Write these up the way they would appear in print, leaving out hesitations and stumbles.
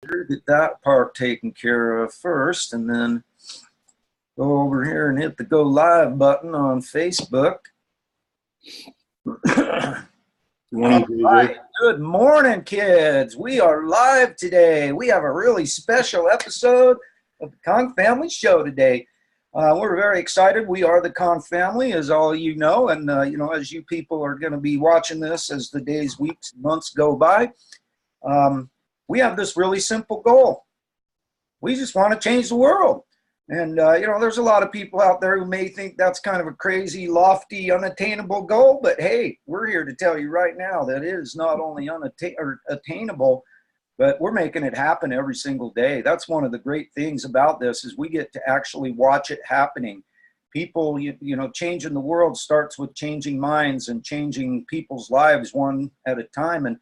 Get that part taken care of first, and then go over here and hit the go live button on Facebook. Morning, JJ. Right. Good morning, kids. We are live today. We have a really special episode of the Kong Family Show today. We're very excited. We are the Kong family, as all you know, and as you people are going to be watching this as the days, weeks, months go by. We have this really simple goal. We just want to change the world. And, there's a lot of people out there who may think that's kind of a crazy, lofty, unattainable goal. But, hey, we're here to tell you right now that it is not only attainable, but we're making it happen every single day. That's one of the great things about this is we get to actually watch it happening. People, changing the world starts with changing minds and changing people's lives one at a time. And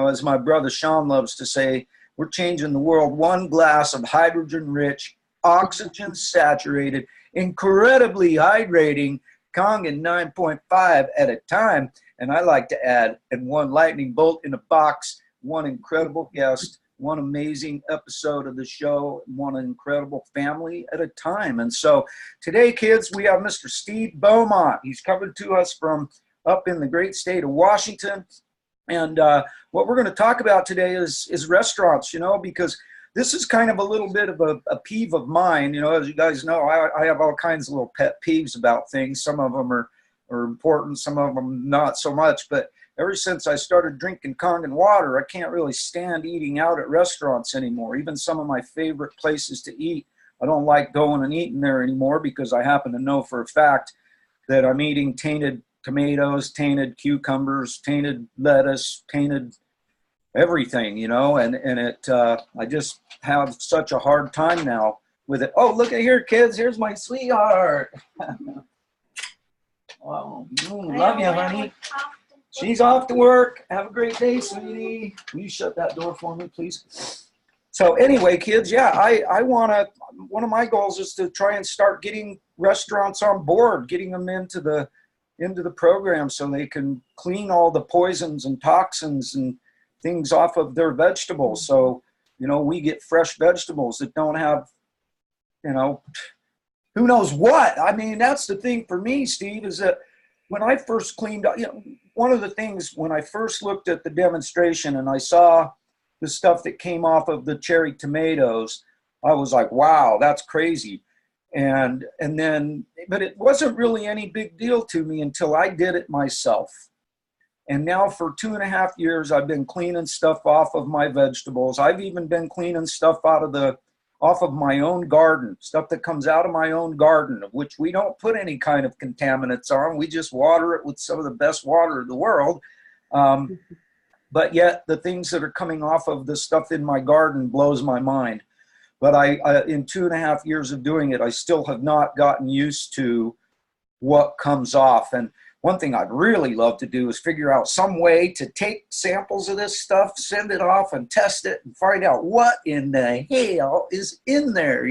as my brother Sean loves to say, we're changing the world one glass of hydrogen-rich, oxygen-saturated, incredibly hydrating Kangen 9.5 at a time. And I like to add, and one lightning bolt in a box, one incredible guest, one amazing episode of the show, one incredible family at a time. And so today, kids, we have Mr. Steve Beaumont. He's coming to us from up in the great state of Washington. And what we're going to talk about today is restaurants, because this is kind of a little bit of a peeve of mine. As you guys know, I have all kinds of little pet peeves about things. Some of them are important, some of them not so much. But ever since I started drinking Kangen water, I can't really stand eating out at restaurants anymore. Even some of my favorite places to eat, I don't like going and eating there anymore because I happen to know for a fact that I'm eating tainted tomatoes, tainted cucumbers, tainted lettuce, tainted everything, and it, I just have such a hard time now with it. Oh, look at here, kids. Here's my sweetheart. Oh, love you, honey. She's off to work. Have a great day, sweetie. Will you shut that door for me, please? So anyway, kids, yeah, I want to, one of my goals is to try and start getting restaurants on board, getting them into the program so they can clean all the poisons and toxins and things off of their vegetables. So, we get fresh vegetables that don't have, who knows what. I mean, that's the thing for me, Steve, is that when I first cleaned up, one of the things when I first looked at the demonstration and I saw the stuff that came off of the cherry tomatoes, I was like, wow, that's crazy. And then, but it wasn't really any big deal to me until I did it myself. And now for 2.5 years, I've been cleaning stuff off of my vegetables. I've even been cleaning stuff off of my own garden, stuff that comes out of my own garden, of which we don't put any kind of contaminants on. We just water it with some of the best water in the world. But yet the things that are coming off of the stuff in my garden blows my mind. But I in 2.5 years of doing it, I still have not gotten used to what comes off. And one thing I'd really love to do is figure out some way to take samples of this stuff, send it off and test it and find out what in the hell is in there,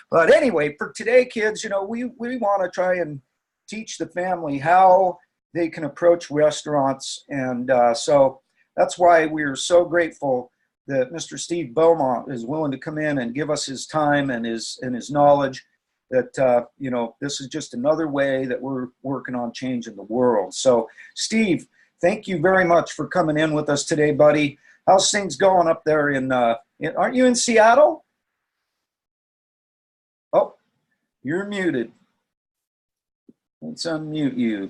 But anyway, for today, kids, we want to try and teach the family how they can approach restaurants. And so that's why we're so grateful that Mr. Steve Beaumont is willing to come in and give us his time and his knowledge that, this is just another way that we're working on changing the world. So, Steve, thank you very much for coming in with us today, buddy. How's things going up there aren't you in Seattle? Oh, you're muted. Let's unmute you.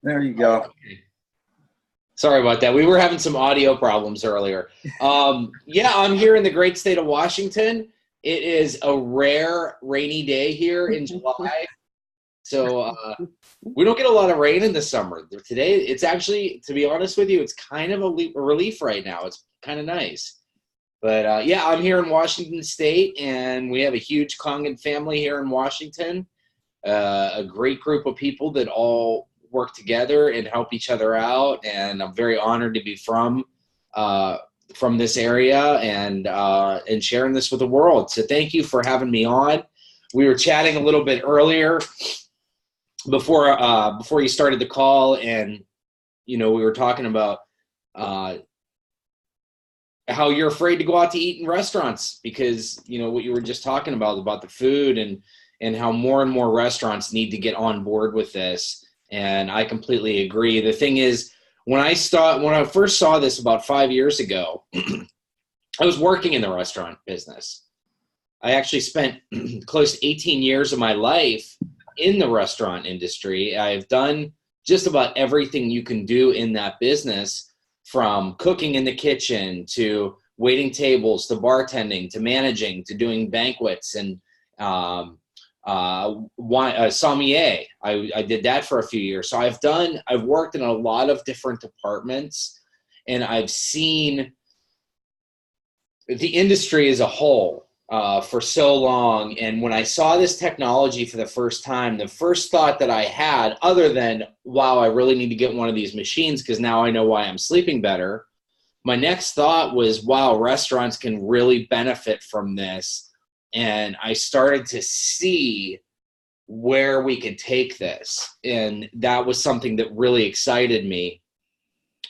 There you go. Okay. Sorry about that. We were having some audio problems earlier. Yeah, I'm here in the great state of Washington. It is a rare rainy day here in July. So we don't get a lot of rain in the summer. Today, it's actually, to be honest with you, it's kind of a relief right now. It's kind of nice. But yeah, I'm here in Washington State, and we have a huge Kangen family here in Washington. A great group of people that all work together and help each other out, and I'm very honored to be from this area and sharing this with the world. So thank you for having me on. We were chatting a little bit earlier before you started the call, and we were talking about how you're afraid to go out to eat in restaurants because, what you were just talking about the food and how more and more restaurants need to get on board with this. And I completely agree. The thing is, when I first saw this about 5 years ago, I was working in the restaurant business. I actually spent close to 18 years of my life in the restaurant industry. I've done just about everything you can do in that business, from cooking in the kitchen to waiting tables to bartending to managing to doing banquets and sommelier. I did that for a few years. So I've worked in a lot of different departments, and I've seen the industry as a whole for so long. And when I saw this technology for the first time, the first thought that I had, other than, wow, I really need to get one of these machines because now I know why I'm sleeping better, my next thought was, wow, restaurants can really benefit from this. And I started to see where we could take this. And that was something that really excited me.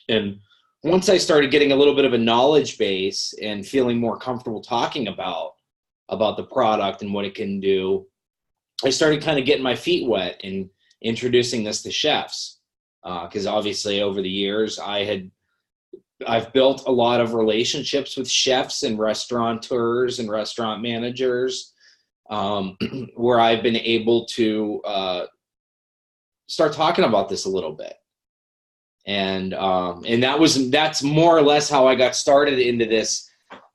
And once I started getting a little bit of a knowledge base and feeling more comfortable talking about the product and what it can do, I started kind of getting my feet wet and introducing this to chefs. Because obviously over the years, I've built a lot of relationships with chefs and restaurateurs and restaurant managers, where I've been able to start talking about this a little bit. And that's more or less how I got started into this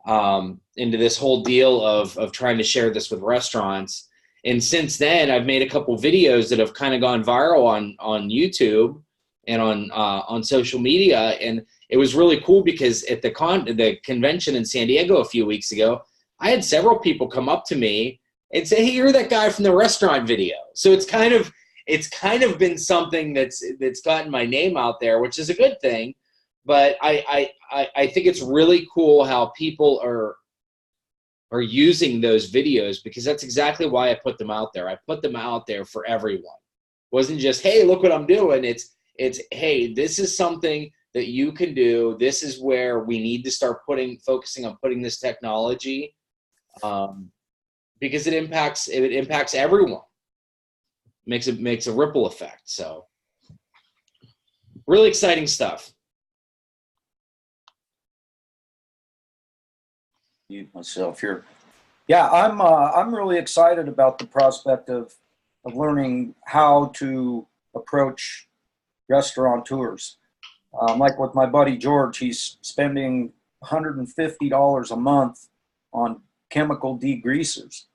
whole deal of trying to share this with restaurants. And since then, I've made a couple videos that have kind of gone viral on YouTube and on social media. And it was really cool because at the convention in San Diego a few weeks ago, I had several people come up to me and say, "Hey, you're that guy from the restaurant video." So it's kind of been something that's gotten my name out there, which is a good thing. But I think it's really cool how people are using those videos, because that's exactly why I put them out there. I put them out there for everyone. It wasn't just, hey, look what I'm doing. It's hey, this is something that you can do. This is where we need to start focusing on putting this technology, because it impacts everyone. Makes a ripple effect. So really exciting stuff. Mute myself here. Yeah, I'm really excited about the prospect of learning how to approach restaurateurs. Like with my buddy George, he's spending $150 a month on chemical degreasers.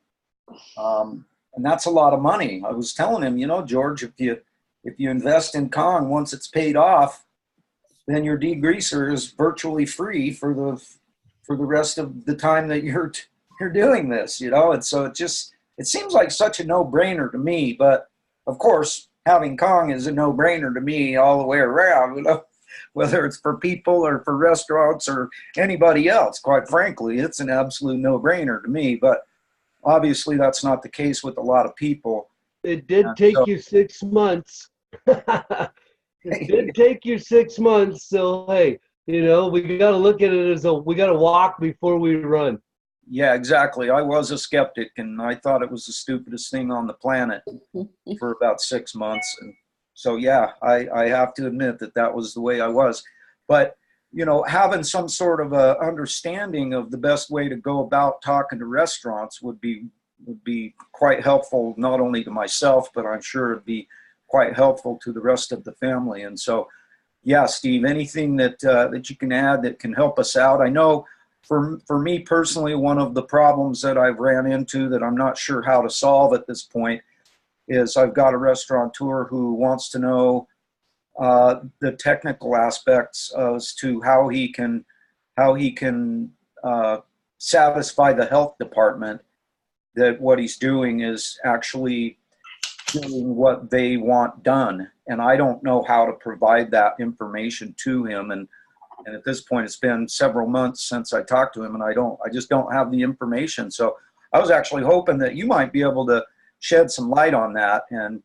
And that's a lot of money. I was telling him, George, if you invest in Kong, once it's paid off, then your degreaser is virtually free for the rest of the time that you're doing this, And so it seems like such a no-brainer to me. But of course, having Kong is a no-brainer to me all the way around, whether it's for people or for restaurants or anybody else. Quite frankly, it's an absolute no-brainer to me. But obviously, that's not the case with a lot of people. It did take you 6 months. It did take you 6 months. So, hey, we got to look at it as we got to walk before we run. Yeah, exactly. I was a skeptic, and I thought it was the stupidest thing on the planet for about 6 months. And so, yeah, I have to admit that was the way I was. But having some sort of a understanding of the best way to go about talking to restaurants would be quite helpful, not only to myself, but I'm sure it'd be quite helpful to the rest of the family. And so, yeah, Steve, anything that you can add that can help us out? I know for me personally, one of the problems that I've ran into that I'm not sure how to solve at this point is I've got a restaurateur who wants to know the technical aspects as to how he can satisfy the health department that what he's doing is actually doing what they want done. And I don't know how to provide that information to him. And at this point, it's been several months since I talked to him, and I just don't have the information. So I was actually hoping that you might be able to shed some light on that and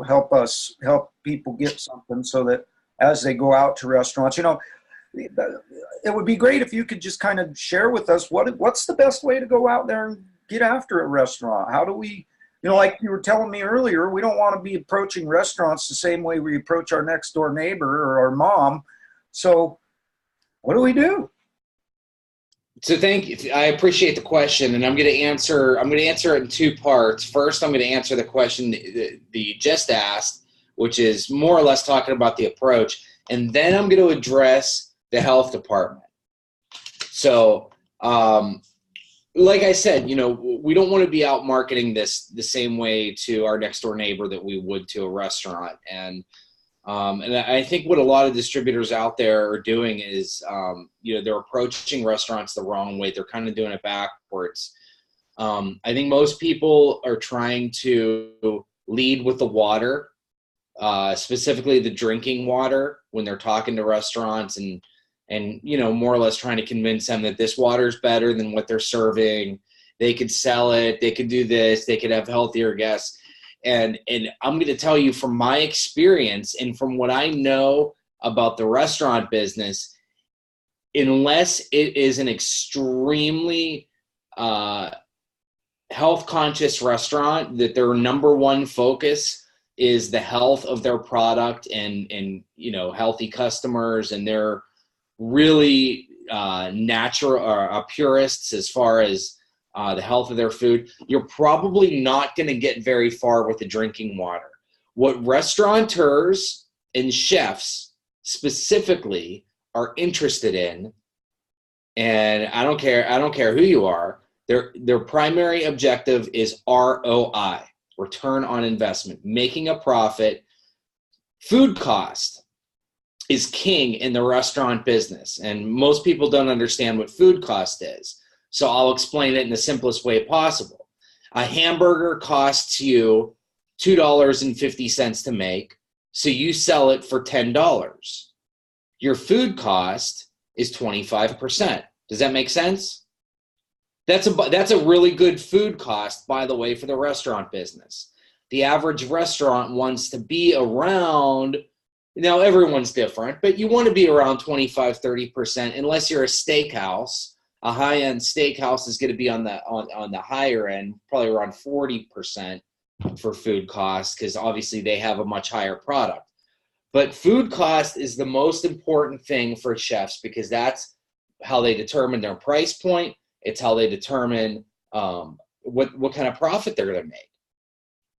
help people get something so that as they go out to restaurants. You know, it would be great if you could just kind of share with us what's the best way to go out there and get after a restaurant. How do we, you know, like you were telling me earlier, we don't want to be approaching restaurants the same way we approach our next door neighbor or our mom. So what do we do? So thank you. I appreciate the question, and I'm going to answer it in two parts. First, I'm going to answer the question that you just asked, which is more or less talking about the approach, and then I'm going to address the health department. So, like I said, you know, we don't want to be out marketing this the same way to our next door neighbor that we would to a restaurant. And I think what a lot of distributors out there are doing is, you know, they're approaching restaurants the wrong way. They're kind of doing it backwards. I think most people are trying to lead with the water, specifically the drinking water, when they're talking to restaurants and, you know, more or less trying to convince them that this water is better than what they're serving. They could sell it. They could do this. They could have healthier guests. And I'm going to tell you from my experience and from what I know about the restaurant business, unless it is an extremely health-conscious restaurant, that their number one focus is the health of their product and you know, healthy customers, and they're really natural or purists as far as the health of their food, you're probably not going to get very far with the drinking water. What restaurateurs and chefs specifically are interested in, and I don't care who you are, their primary objective is ROI, return on investment, making a profit. Food cost is king in the restaurant business, and most people don't understand what food cost is. So I'll explain it in the simplest way possible. A hamburger costs you $2.50 to make, so you sell it for $10. Your food cost is 25%. Does that make sense? That's a really good food cost, by the way, for the restaurant business. The average restaurant wants to be around, now everyone's different, but you want to be around 25-30%, unless you're a steakhouse. A high-end steakhouse is going to be on the higher end, probably around 40% for food costs, because obviously they have a much higher product. But food cost is the most important thing for chefs, because that's how they determine their price point. It's how they determine what kind of profit they're going to make.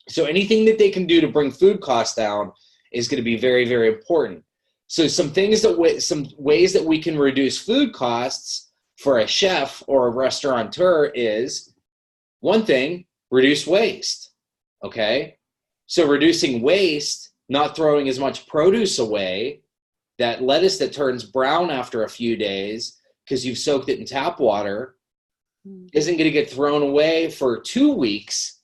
So anything that they can do to bring food costs down is going to be very, very important. So some ways that we can reduce food costs for a chef or a restaurateur is, one thing, reduce waste, okay? So reducing waste, not throwing as much produce away, that lettuce that turns brown after a few days because you've soaked it in tap water isn't going to get thrown away for 2 weeks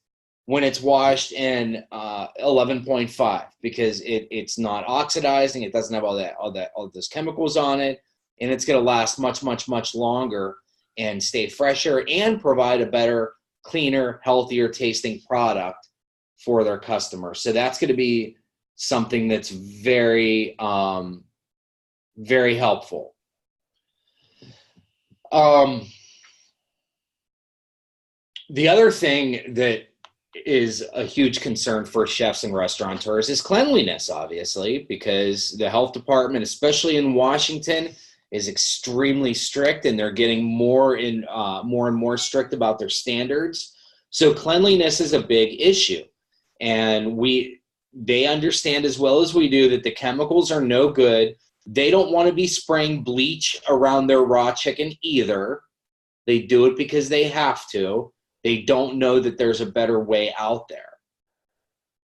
when it's washed in 11.5, because it's not oxidizing, it doesn't have all those chemicals on it, and it's going to last much, much, much longer and stay fresher and provide a better, cleaner, healthier tasting product for their customers. So that's going to be something that's very, very helpful. The other thing that is a huge concern for chefs and restaurateurs is cleanliness, obviously, because the health department, especially in Washington, is extremely strict, and they're getting more and more strict about their standards. So cleanliness is a big issue, and they understand as well as we do that the chemicals are no good. They don't want to be spraying bleach around their raw chicken either. They do it because they have to. They don't know that there's a better way out there.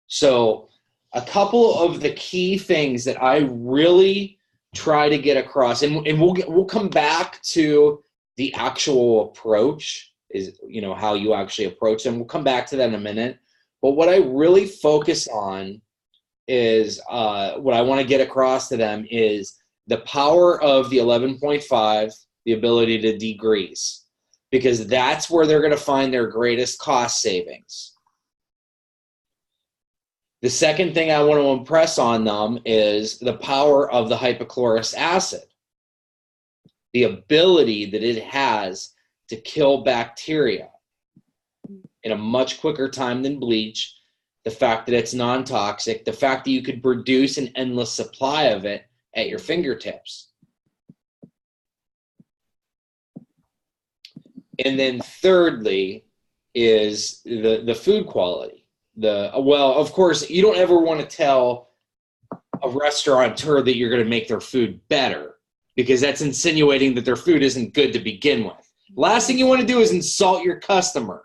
So a couple of the key things that I really try to get across, and we'll come back to the actual approach, is, you know, how you actually approach them. We'll come back to that in a minute. But what I really focus on is what I want to get across to them is the power of the 11.5, the ability to degrease, because that's where they're going to find their greatest cost savings. The second thing I want to impress on them is the power of the hypochlorous acid, the ability that it has to kill bacteria in a much quicker time than bleach, the fact that it's non-toxic, the fact that you could produce an endless supply of it at your fingertips. And then thirdly is the food quality. Well, of course, you don't ever want to tell a restaurateur that you're going to make their food better, because that's insinuating that their food isn't good to begin with. Last thing you want to do is insult your customer.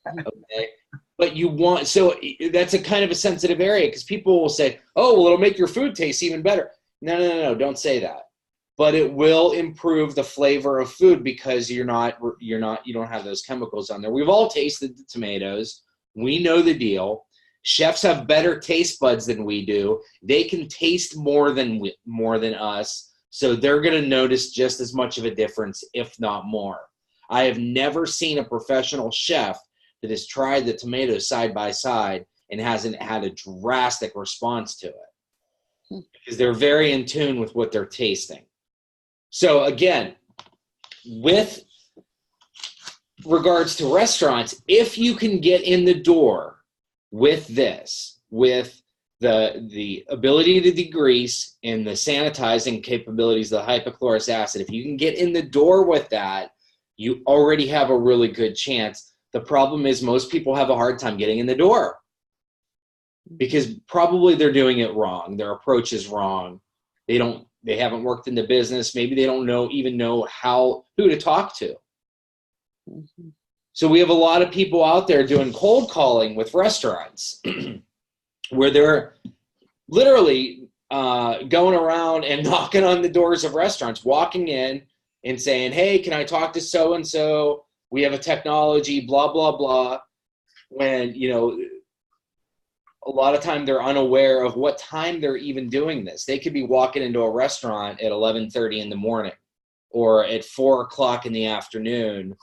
Okay? But you want, so that's a kind of a sensitive area, because people will say, oh, well, it'll make your food taste even better. No, don't say that. But it will improve the flavor of food, because you don't have those chemicals on there. We've all tasted the tomatoes. We know the deal. Chefs have better taste buds than we do. They can taste more than us, so they're going to notice just as much of a difference, if not more. I have never seen a professional chef that has tried the tomatoes side by side and hasn't had a drastic response to it, because they're very in tune with what they're tasting. So again, with regards to restaurants, if you can get in the door with this, with the ability to degrease and the sanitizing capabilities of the hypochlorous acid, if you can get in the door with that, you already have a really good chance. The problem is most people have a hard time getting in the door, because probably they're doing it wrong. Their approach is wrong. They haven't worked in the business. Maybe they don't even know who to talk to. So we have a lot of people out there doing cold calling with restaurants where they're literally going around and knocking on the doors of restaurants, walking in and saying, hey, can I talk to so-and-so? We have a technology, blah, blah, blah. When, a lot of time they're unaware of what time they're even doing this. They could be walking into a restaurant at 11:30 in the morning or at 4 o'clock in the afternoon,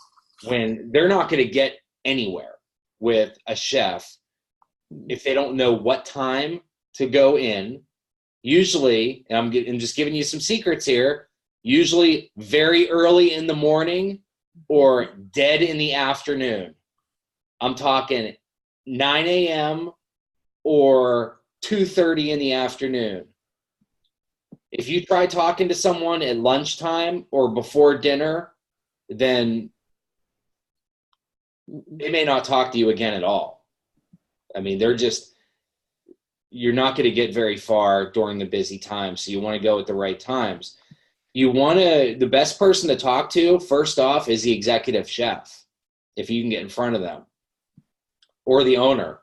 when they're not going to get anywhere with a chef if they don't know what time to go in. Usually, and I'm just giving you some secrets here, usually very early in the morning or dead in the afternoon. I'm talking 9 a.m. or 2:30 in the afternoon. If you try talking to someone at lunchtime or before dinner, then they may not talk to you again at all. I mean, you're not going to get very far during the busy times, so you want to go at the right times. The best person to talk to, first off, is the executive chef, if you can get in front of them, or the owner.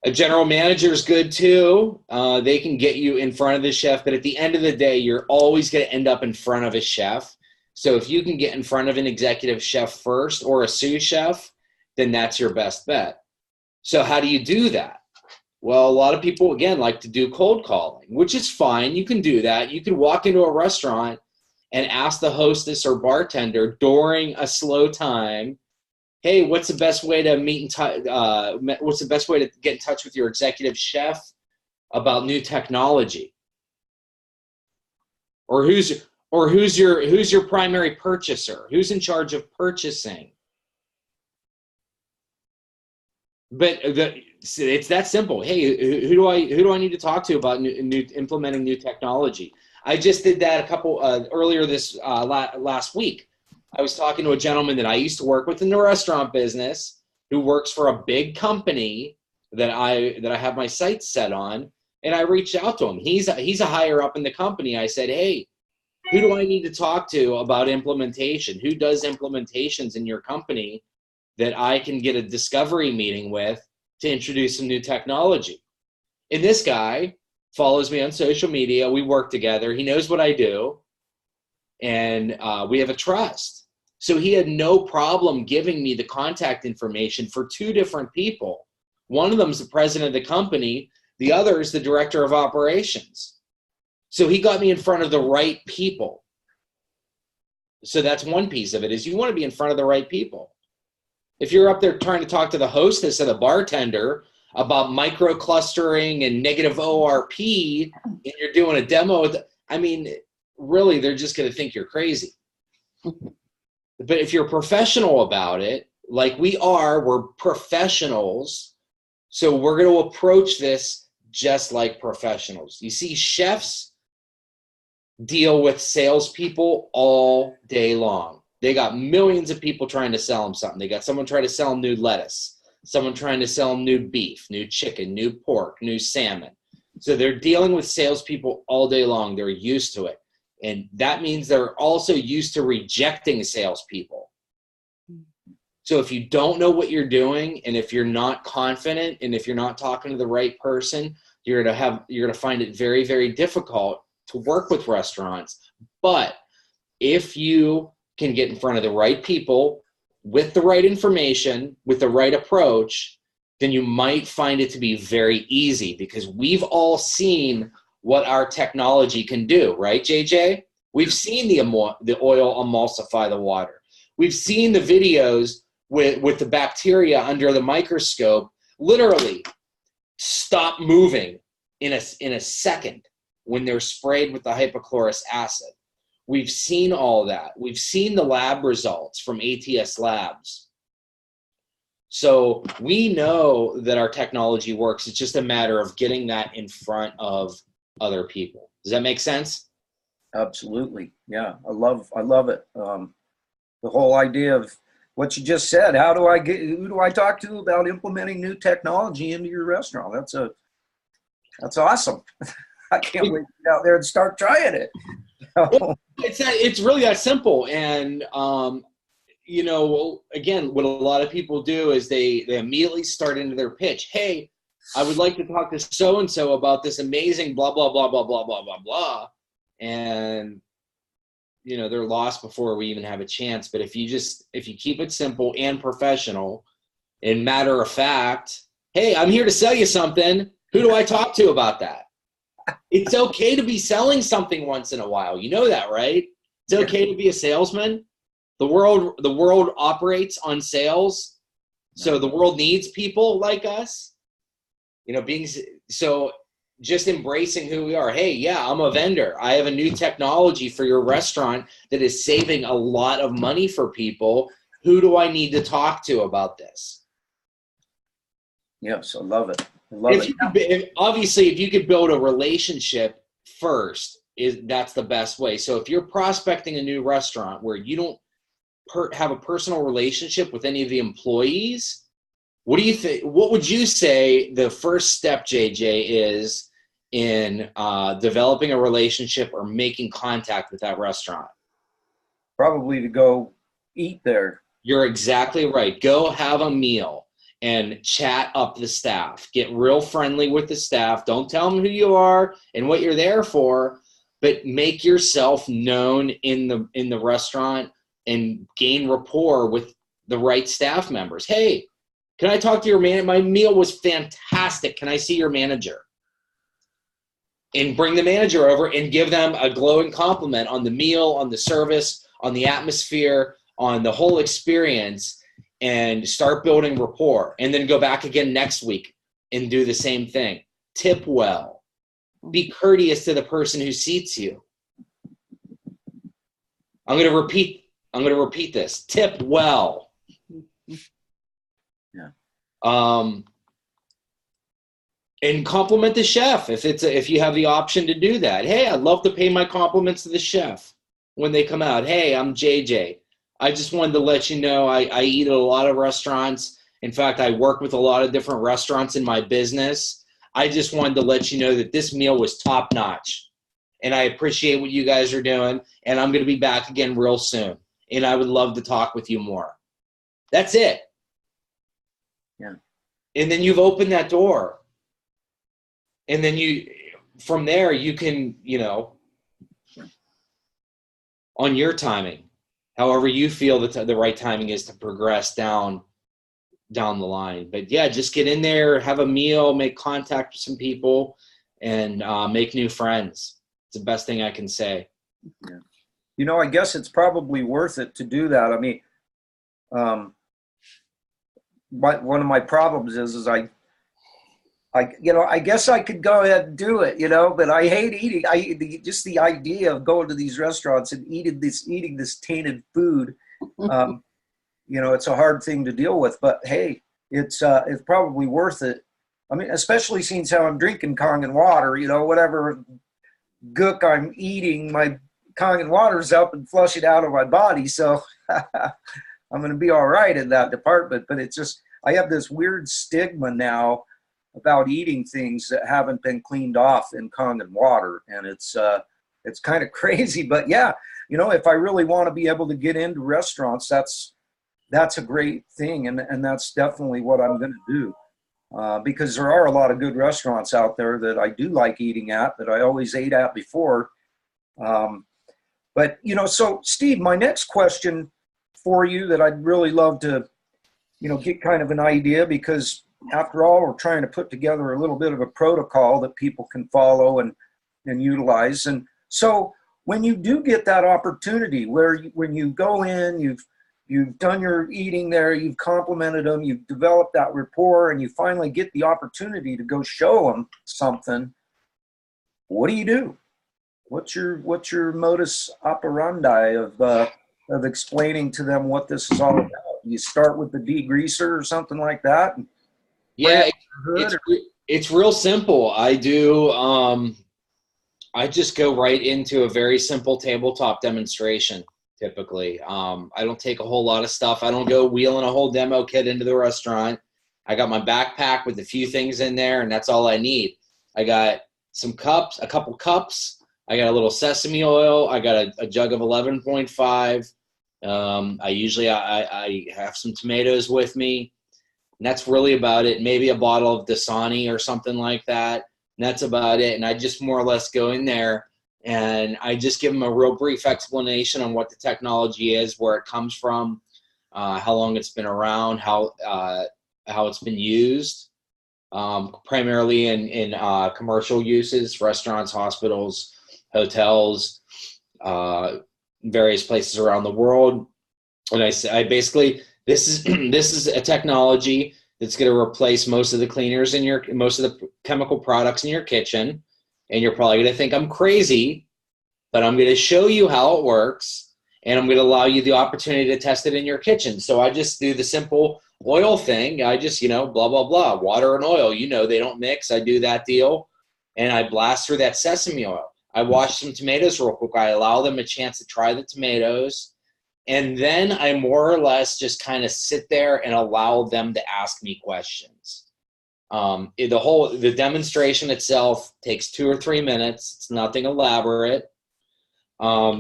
A general manager is good too. They can get you in front of the chef, but at the end of the day, you're always going to end up in front of a chef. So if you can get in front of an executive chef first, or a sous chef, then that's your best bet. So how do you do that? Well, a lot of people, again, like to do cold calling, which is fine. You can do that. You can walk into a restaurant and ask the hostess or bartender during a slow time, hey, what's the best way to what's the best way to get in touch with your executive chef about new technology? Or who's your primary purchaser? Who's in charge of purchasing? But it's that simple. Hey, who do I need to talk to about implementing new technology? I just did that earlier this last week. I was talking to a gentleman that I used to work with in the restaurant business, who works for a big company that I have my sights set on, and I reached out to him. He's a higher up in the company. I said, hey, who do I need to talk to about implementation? Who does implementations in your company that I can get a discovery meeting with to introduce some new technology? And this guy follows me on social media. We work together. He knows what I do, and we have a trust. So he had no problem giving me the contact information for two different people. One of them is the president of the company. The other is the director of operations. So he got me in front of the right people. So that's one piece of it, is you want to be in front of the right people. If you're up there trying to talk to the hostess or the bartender about microclustering and negative ORP, and you're doing a demo, I mean, really, they're just going to think you're crazy. But if you're professional about it, like we are, we're professionals, so we're going to approach this just like professionals. You see, chefs deal with salespeople all day long. They got millions of people trying to sell them something. They got someone trying to sell them new lettuce, someone trying to sell them new beef, new chicken, new pork, new salmon. So they're dealing with salespeople all day long. They're used to it. And that means they're also used to rejecting salespeople. So if you don't know what you're doing, and if you're not confident, and if you're not talking to the right person, you're gonna find it very, very difficult to work with restaurants. But if you can get in front of the right people with the right information, with the right approach, then you might find it to be very easy, because we've all seen what our technology can do, right, JJ? We've seen the oil emulsify the water. We've seen the videos with the bacteria under the microscope literally stop moving in a second when they're sprayed with the hypochlorous acid. We've seen all that. We've seen the lab results from ATS Labs. So we know that our technology works. It's just a matter of getting that in front of other people. Does that make sense? Absolutely. Yeah. I love it. The whole idea of what you just said, who do I talk to about implementing new technology into your restaurant? That's awesome. I can't wait to get out there and start trying it. It's really that simple. And, again, what a lot of people do is they immediately start into their pitch. Hey, I would like to talk to so-and-so about this amazing blah, blah, blah, blah, blah, blah, blah, blah. And, they're lost before we even have a chance. But if you keep it simple and professional and matter of fact, hey, I'm here to sell you something. Who do I talk to about that? It's okay to be selling something once in a while. You know that, right? It's okay to be a salesman. The world operates on sales. So the world needs people like us. So just embracing who we are. Hey, yeah, I'm a vendor. I have a new technology for your restaurant that is saving a lot of money for people. Who do I need to talk to about this? Yes, I love it. Obviously, if you could build a relationship first, that's the best way. So if you're prospecting a new restaurant where you don't have a personal relationship with any of the employees, what do you think? What would you say the first step, JJ, is in developing a relationship or making contact with that restaurant? Probably to go eat there. You're exactly right. Go have a meal and chat up the staff. Get real friendly with the staff. Don't tell them who you are and what you're there for, but make yourself known in the restaurant and gain rapport with the right staff members. Hey, can I talk to your manager? My meal was fantastic. Can I see your manager? And bring the manager over and give them a glowing compliment on the meal, on the service, on the atmosphere, on the whole experience, and start building rapport. And then go back again next week and do the same thing. Tip well. Be courteous to the person who seats you. I'm going to repeat this. Tip well. Yeah. And compliment the chef if you have the option to do that. Hey, I'd love to pay my compliments to the chef when they come out. Hey, I'm JJ. I just wanted to let you know I eat at a lot of restaurants. In fact, I work with a lot of different restaurants in my business. I just wanted to let you know that this meal was top notch. And I appreciate what you guys are doing. And I'm going to be back again real soon. And I would love to talk with you more. That's it. Yeah. And then you've opened that door. And then from there, you can, on your timing, however you feel that the right timing is to progress down the line. But yeah, just get in there, have a meal, make contact with some people, and make new friends. It's the best thing I can say. Yeah. I guess it's probably worth it to do that. I mean, one of my problems is I guess I could go ahead and do it, but I hate eating. Just the idea of going to these restaurants and eating this tainted food. It's a hard thing to deal with, but hey, it's probably worth it. I mean, especially since how I'm drinking Kangen water, whatever gook I'm eating, my Kangen water's up and flush it out of my body. So I'm going to be all right in that department. But it's just, I have this weird stigma now about eating things that haven't been cleaned off in Kangen water. And it's kind of crazy, but yeah, if I really want to be able to get into restaurants, that's a great thing. And that's definitely what I'm going to do. Because there are a lot of good restaurants out there that I do like eating at, that I always ate at before. But, so Steve, my next question for you that I'd really love to, get kind of an idea, because after all, we're trying to put together a little bit of a protocol that people can follow and utilize. And so when you do get that opportunity when you go in, you've done your eating there, you've complimented them, you've developed that rapport, and you finally get the opportunity to go show them something, what do? What's your modus operandi of explaining to them what this is all about? You start with the degreaser or something like that? Yeah, it's real simple. I do. I just go right into a very simple tabletop demonstration. Typically, I don't take a whole lot of stuff. I don't go wheeling a whole demo kit into the restaurant. I got my backpack with a few things in there, and that's all I need. I got some cups, a couple cups. I got a little sesame oil. I got a jug of 11.5. I have some tomatoes with me. And that's really about it. Maybe a bottle of Dasani or something like that. And that's about it. And I just more or less go in there and I just give them a real brief explanation on what the technology is, where it comes from, how long it's been around, how it's been used, primarily in commercial uses, restaurants, hospitals, hotels, various places around the world. And I basically, this is a technology that's going to replace most of the cleaners most of the chemical products in your kitchen. And you're probably going to think I'm crazy, but I'm going to show you how it works, and I'm going to allow you the opportunity to test it in your kitchen. So I just do the simple oil thing. I just, blah, blah, blah, water and oil. They don't mix. I do that deal, and I blast through that sesame oil. I wash some tomatoes real quick. I allow them a chance to try the tomatoes, and then I more or less just kind of sit there and allow them to ask me questions. The demonstration itself takes 2 or 3 minutes. It's nothing elaborate.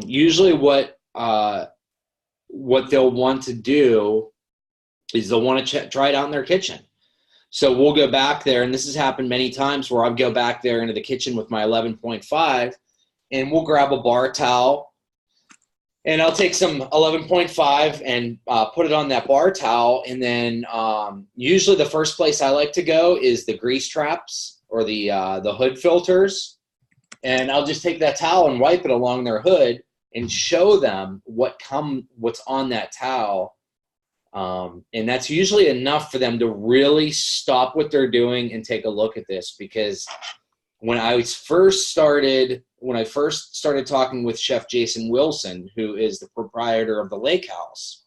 Usually what they'll want to do is they'll want to try it out in their kitchen. So we'll go back there, and this has happened many times where I'll go back there into the kitchen with my 11.5, and we'll grab a bar towel, and I'll take some 11.5 and put it on that bar towel. And then usually the first place I like to go is the grease traps or the hood filters. And I'll just take that towel and wipe it along their hood and show them what's on that towel. And that's usually enough for them to really stop what they're doing and take a look at this. Because when I first started talking with Chef Jason Wilson, who is the proprietor of the Lake House,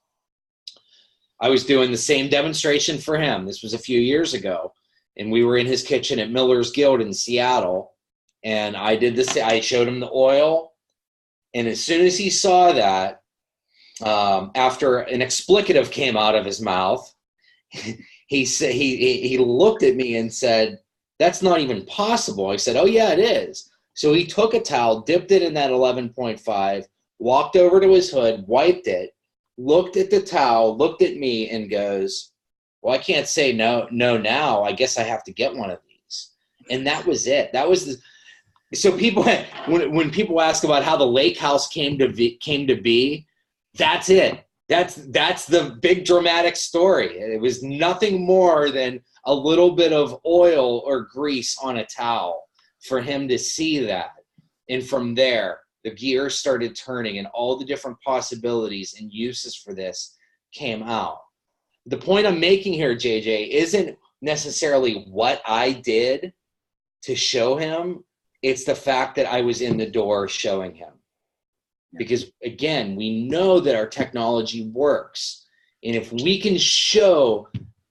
I was doing the same demonstration for him. This was a few years ago, and we were in his kitchen at Miller's Guild in Seattle, and I did this. I showed him the oil, and as soon as he saw that, after an explicative came out of his mouth, he looked at me and said, "That's not even possible." I said, "Oh yeah, it is." So he took a towel, dipped it in that 11.5, walked over to his hood, wiped it, looked at the towel, looked at me, and goes, "Well, I can't say no now. I guess I have to get one of these." And that was it. So people, when people ask about how the Lake House came to be, that's it. That's the big dramatic story. It was nothing more than a little bit of oil or grease on a towel for him to see that. And from there, the gears started turning and all the different possibilities and uses for this came out. The point I'm making here, JJ, isn't necessarily what I did to show him. It's the fact that I was in the door showing him. Because, again, we know that our technology works. And if we can show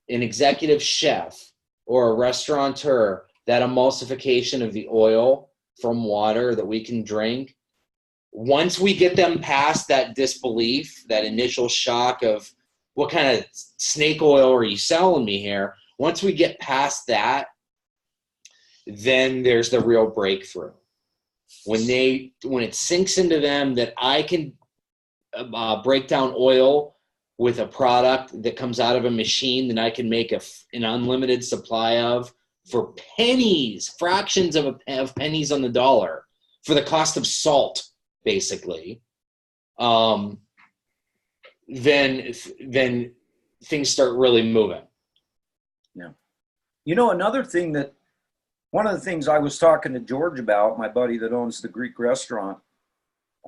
an executive chef or a restaurateur that emulsification of the oil from water that we can drink, once we get them past that disbelief, that initial shock of what kind of snake oil are you selling me here, once we get past that, then there's the real breakthrough. When it sinks into them that I can break down oil with a product that comes out of a machine that I can make an unlimited supply of for pennies, fractions of pennies on the dollar, for the cost of salt, basically, then things start really moving. Yeah. You know, one of the things I was talking to George about, my buddy that owns the Greek restaurant,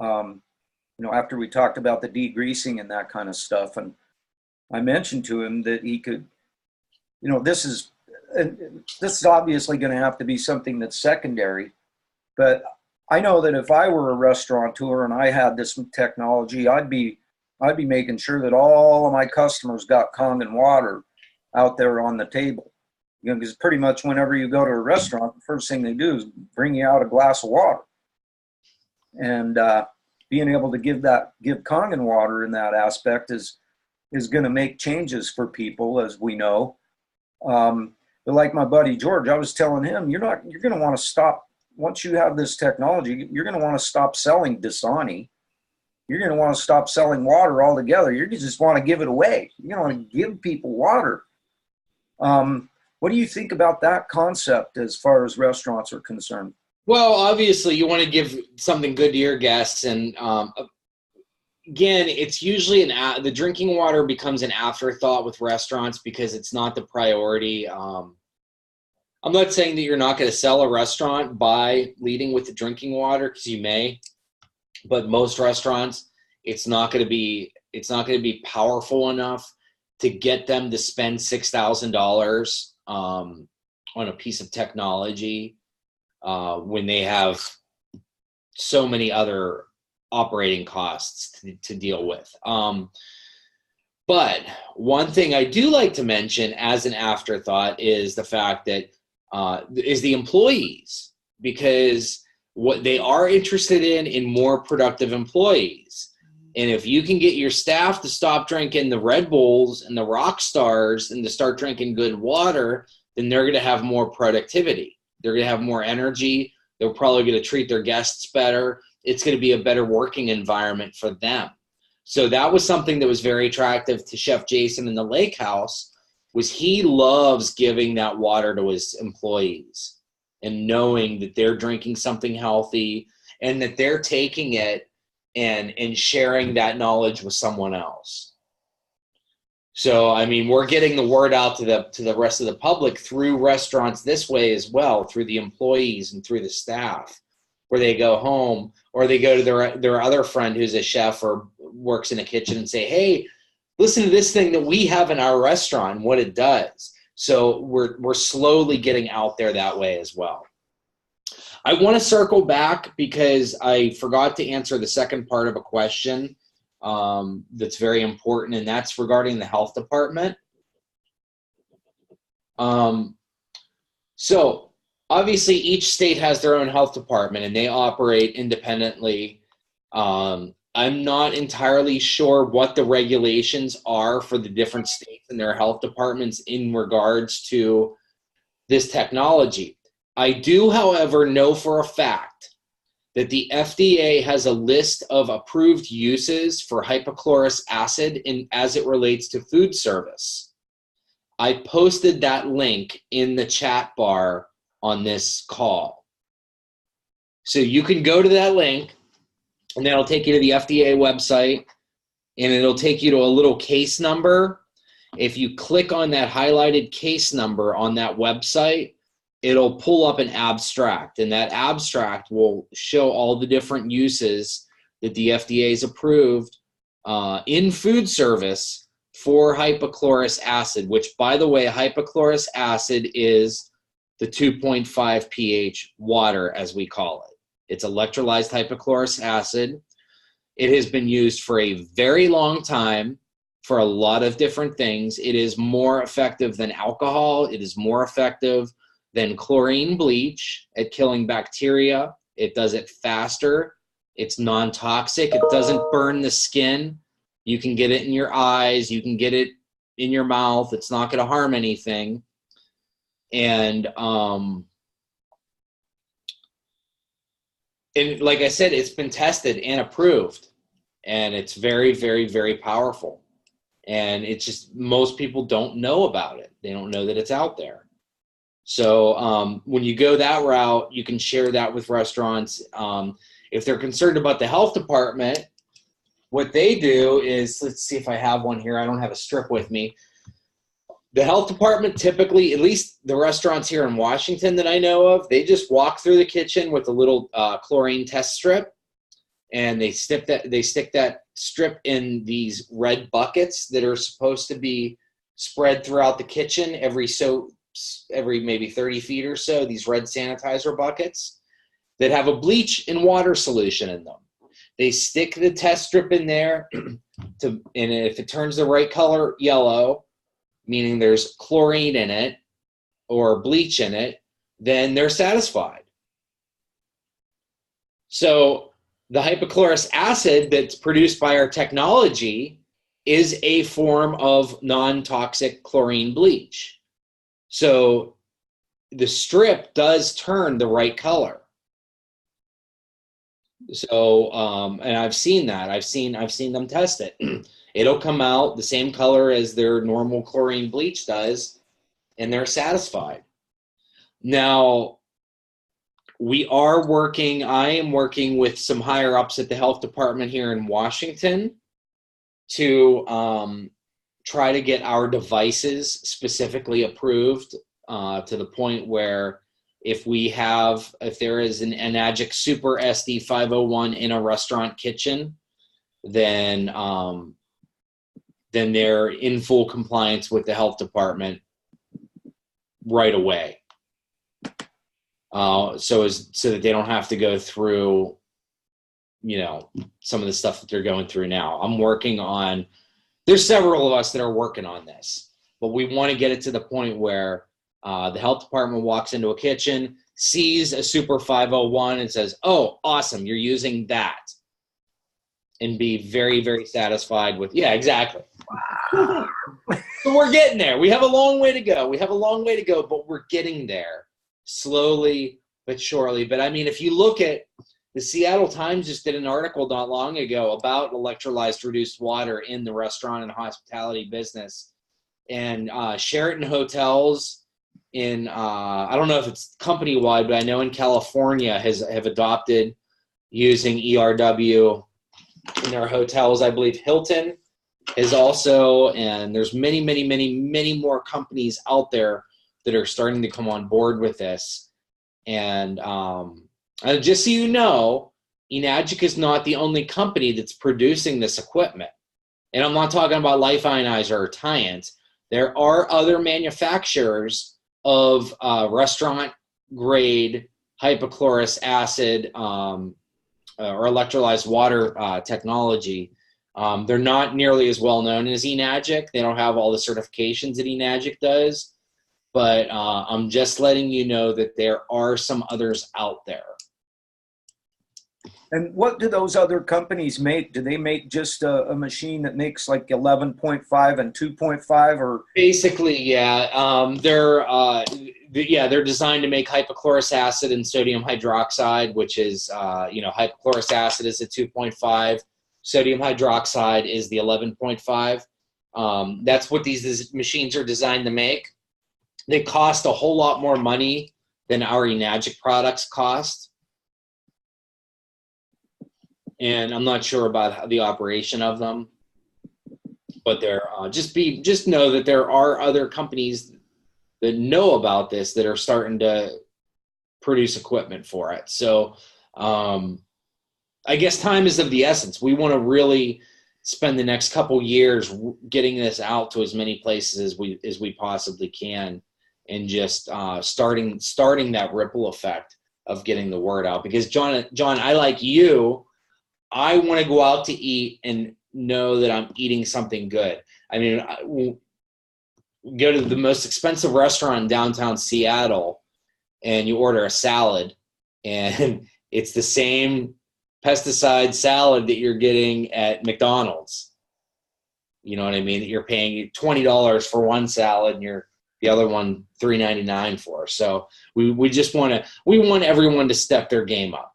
after we talked about the degreasing and that kind of stuff, and I mentioned to him that he could, this is obviously going to have to be something that's secondary, but I know that if I were a restaurateur and I had this technology, I'd be making sure that all of my customers got Kangen water out there on the table. Because pretty much whenever you go to a restaurant, the first thing they do is bring you out a glass of water. And being able to give Kangen water in that aspect is going to make changes for people, as we know. But like my buddy George, I was telling him, you're going to want to stop. Once you have this technology, you're going to want to stop selling Dasani. You're going to want to stop selling water altogether. You just want to give it away. You're going to want to give people water. What do you think about that concept as far as restaurants are concerned? Well, obviously, you want to give something good to your guests. And again, it's usually the drinking water becomes an afterthought with restaurants because it's not the priority. I'm not saying that you're not going to sell a restaurant by leading with the drinking water, because you may. But most restaurants, it's not going to be powerful enough to get them to spend $6,000 on a piece of technology when they have so many other operating costs to deal with. But one thing I do like to mention as an afterthought is the fact that is the employees, because what they are interested in more productive employees. And if you can get your staff to stop drinking the Red Bulls and the Rock Stars and to start drinking good water, then they're going to have more productivity. They're going to have more energy. They're probably going to treat their guests better. It's going to be a better working environment for them. So that was something that was very attractive to Chef Jason in the Lake House, was he loves giving that water to his employees and knowing that they're drinking something healthy and that they're taking it and sharing that knowledge with someone else. So, I mean, we're getting the word out to the rest of the public through restaurants this way as well, through the employees and through the staff, where they go home or they go to their other friend who's a chef or works in a kitchen and say, hey, listen to this thing that we have in our restaurant and what it does. So we're slowly getting out there that way as well. I want to circle back because I forgot to answer the second part of a question that's very important, and that's regarding the health department. So obviously each state has their own health department and they operate independently. I'm not entirely sure what the regulations are for the different states and their health departments in regards to this technology. I do, however, know for a fact that the FDA has a list of approved uses for hypochlorous acid as it relates to food service. I posted that link in the chat bar on this call. So you can go to that link, and that'll take you to the FDA website, and it'll take you to a little case number. If you click on that highlighted case number on that website, it'll pull up an abstract, and that abstract will show all the different uses that the FDA has approved in food service for hypochlorous acid, which, by the way, hypochlorous acid is the 2.5 pH water, as we call it. It's electrolyzed hypochlorous acid. It has been used for a very long time for a lot of different things. It is more effective than alcohol. It is more effective than chlorine bleach at killing bacteria. It does it faster. It's non-toxic. It doesn't burn the skin. You can get it in your eyes. You can get it in your mouth. It's not going to harm anything. And like I said, it's been tested and approved. And it's very, very, very powerful. And it's just, most people don't know about it. They don't know that it's out there. So when you go that route, you can share that with restaurants. If they're concerned about the health department, what they do is, let's see if I have one here. I don't have a strip with me. The health department typically, at least the restaurants here in Washington that I know of, they just walk through the kitchen with a little chlorine test strip, and they stick that strip in these red buckets that are supposed to be spread throughout the kitchen every maybe 30 feet or so, these red sanitizer buckets that have a bleach and water solution in them. They stick the test strip in there, and if it turns the right color, yellow, meaning there's chlorine in it or bleach in it, then they're satisfied. So the hypochlorous acid that's produced by our technology is a form of non-toxic chlorine bleach. So the strip does turn the right color. So, and I've seen that. I've seen them test it. It'll come out the same color as their normal chlorine bleach does, and they're satisfied. Now, I am working with some higher ups at the health department here in Washington to try to get our devices specifically approved to the point where if there is an XpMHyJxkqpA Super SD 501 in a restaurant kitchen, then they're in full compliance with the health department right away. So that they don't have to go through, some of the stuff that they're going through now. There's several of us that are working on this, but we want to get it to the point where the health department walks into a kitchen, sees a Super 501 and says, "Oh, awesome, you're using that." And be very, very satisfied with, yeah, exactly. Wow. So we're getting there. We have a long way to go. But we're getting there slowly but surely. But I mean, if you look at the Seattle Times just did an article not long ago about electrolyzed reduced water in the restaurant and hospitality business. And Sheraton hotels I don't know if it's company-wide, but I know in California have adopted using ERW in their hotels. I believe Hilton is also, and there's many, many, many, many more companies out there that are starting to come on board with this. And just so you know, XpMHyJxkqpA is not the only company that's producing this equipment. And I'm not talking about Life Ionizer or Tyant. There are other manufacturers of restaurant-grade hypochlorous acid or electrolyzed water technology. They're not nearly as well known as XpMHyJxkqpA. They don't have all the certifications that XpMHyJxkqpA does. But I'm just letting you know that there are some others out there. And what do those other companies make? Do they make just a machine that makes like 11.5 and 2.5, or? Basically, yeah. They're designed to make hypochlorous acid and sodium hydroxide, which is, hypochlorous acid is a 2.5. Sodium hydroxide is the 11.5. That's what these machines are designed to make. They cost a whole lot more money than our XpMHyJxkqpA products cost. And I'm not sure about the operation of them, but they're just know that there are other companies that know about this that are starting to produce equipment for it. So I guess time is of the essence. We want to really spend the next couple years getting this out to as many places as we possibly can, and just starting that ripple effect of getting the word out. Because John, I like you. I want to go out to eat and know that I'm eating something good. I mean, go to the most expensive restaurant in downtown Seattle, and you order a salad, and it's the same pesticide salad that you're getting at McDonald's. You know what I mean? You're paying $20 for one salad, and the other one $3.99 for. So we want everyone to step their game up.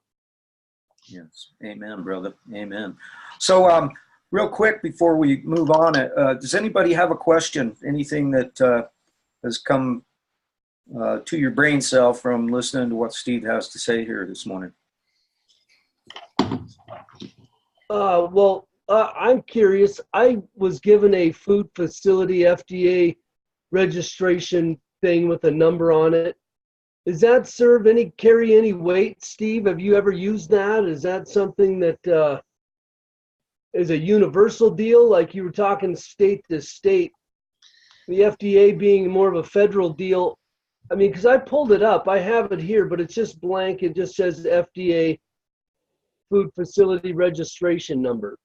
Yes, amen, brother, amen. So, real quick before we move on, does anybody have a question? Anything that has come to your brain cell from listening to what Steve has to say here this morning? I'm curious. I was given a food facility FDA registration thing with a number on it. Does that carry any weight, Steve? Have you ever used that? Is that something that is a universal deal? Like you were talking state to state, the FDA being more of a federal deal. I mean, because I pulled it up. I have it here, but it's just blank. It just says FDA food facility registration number.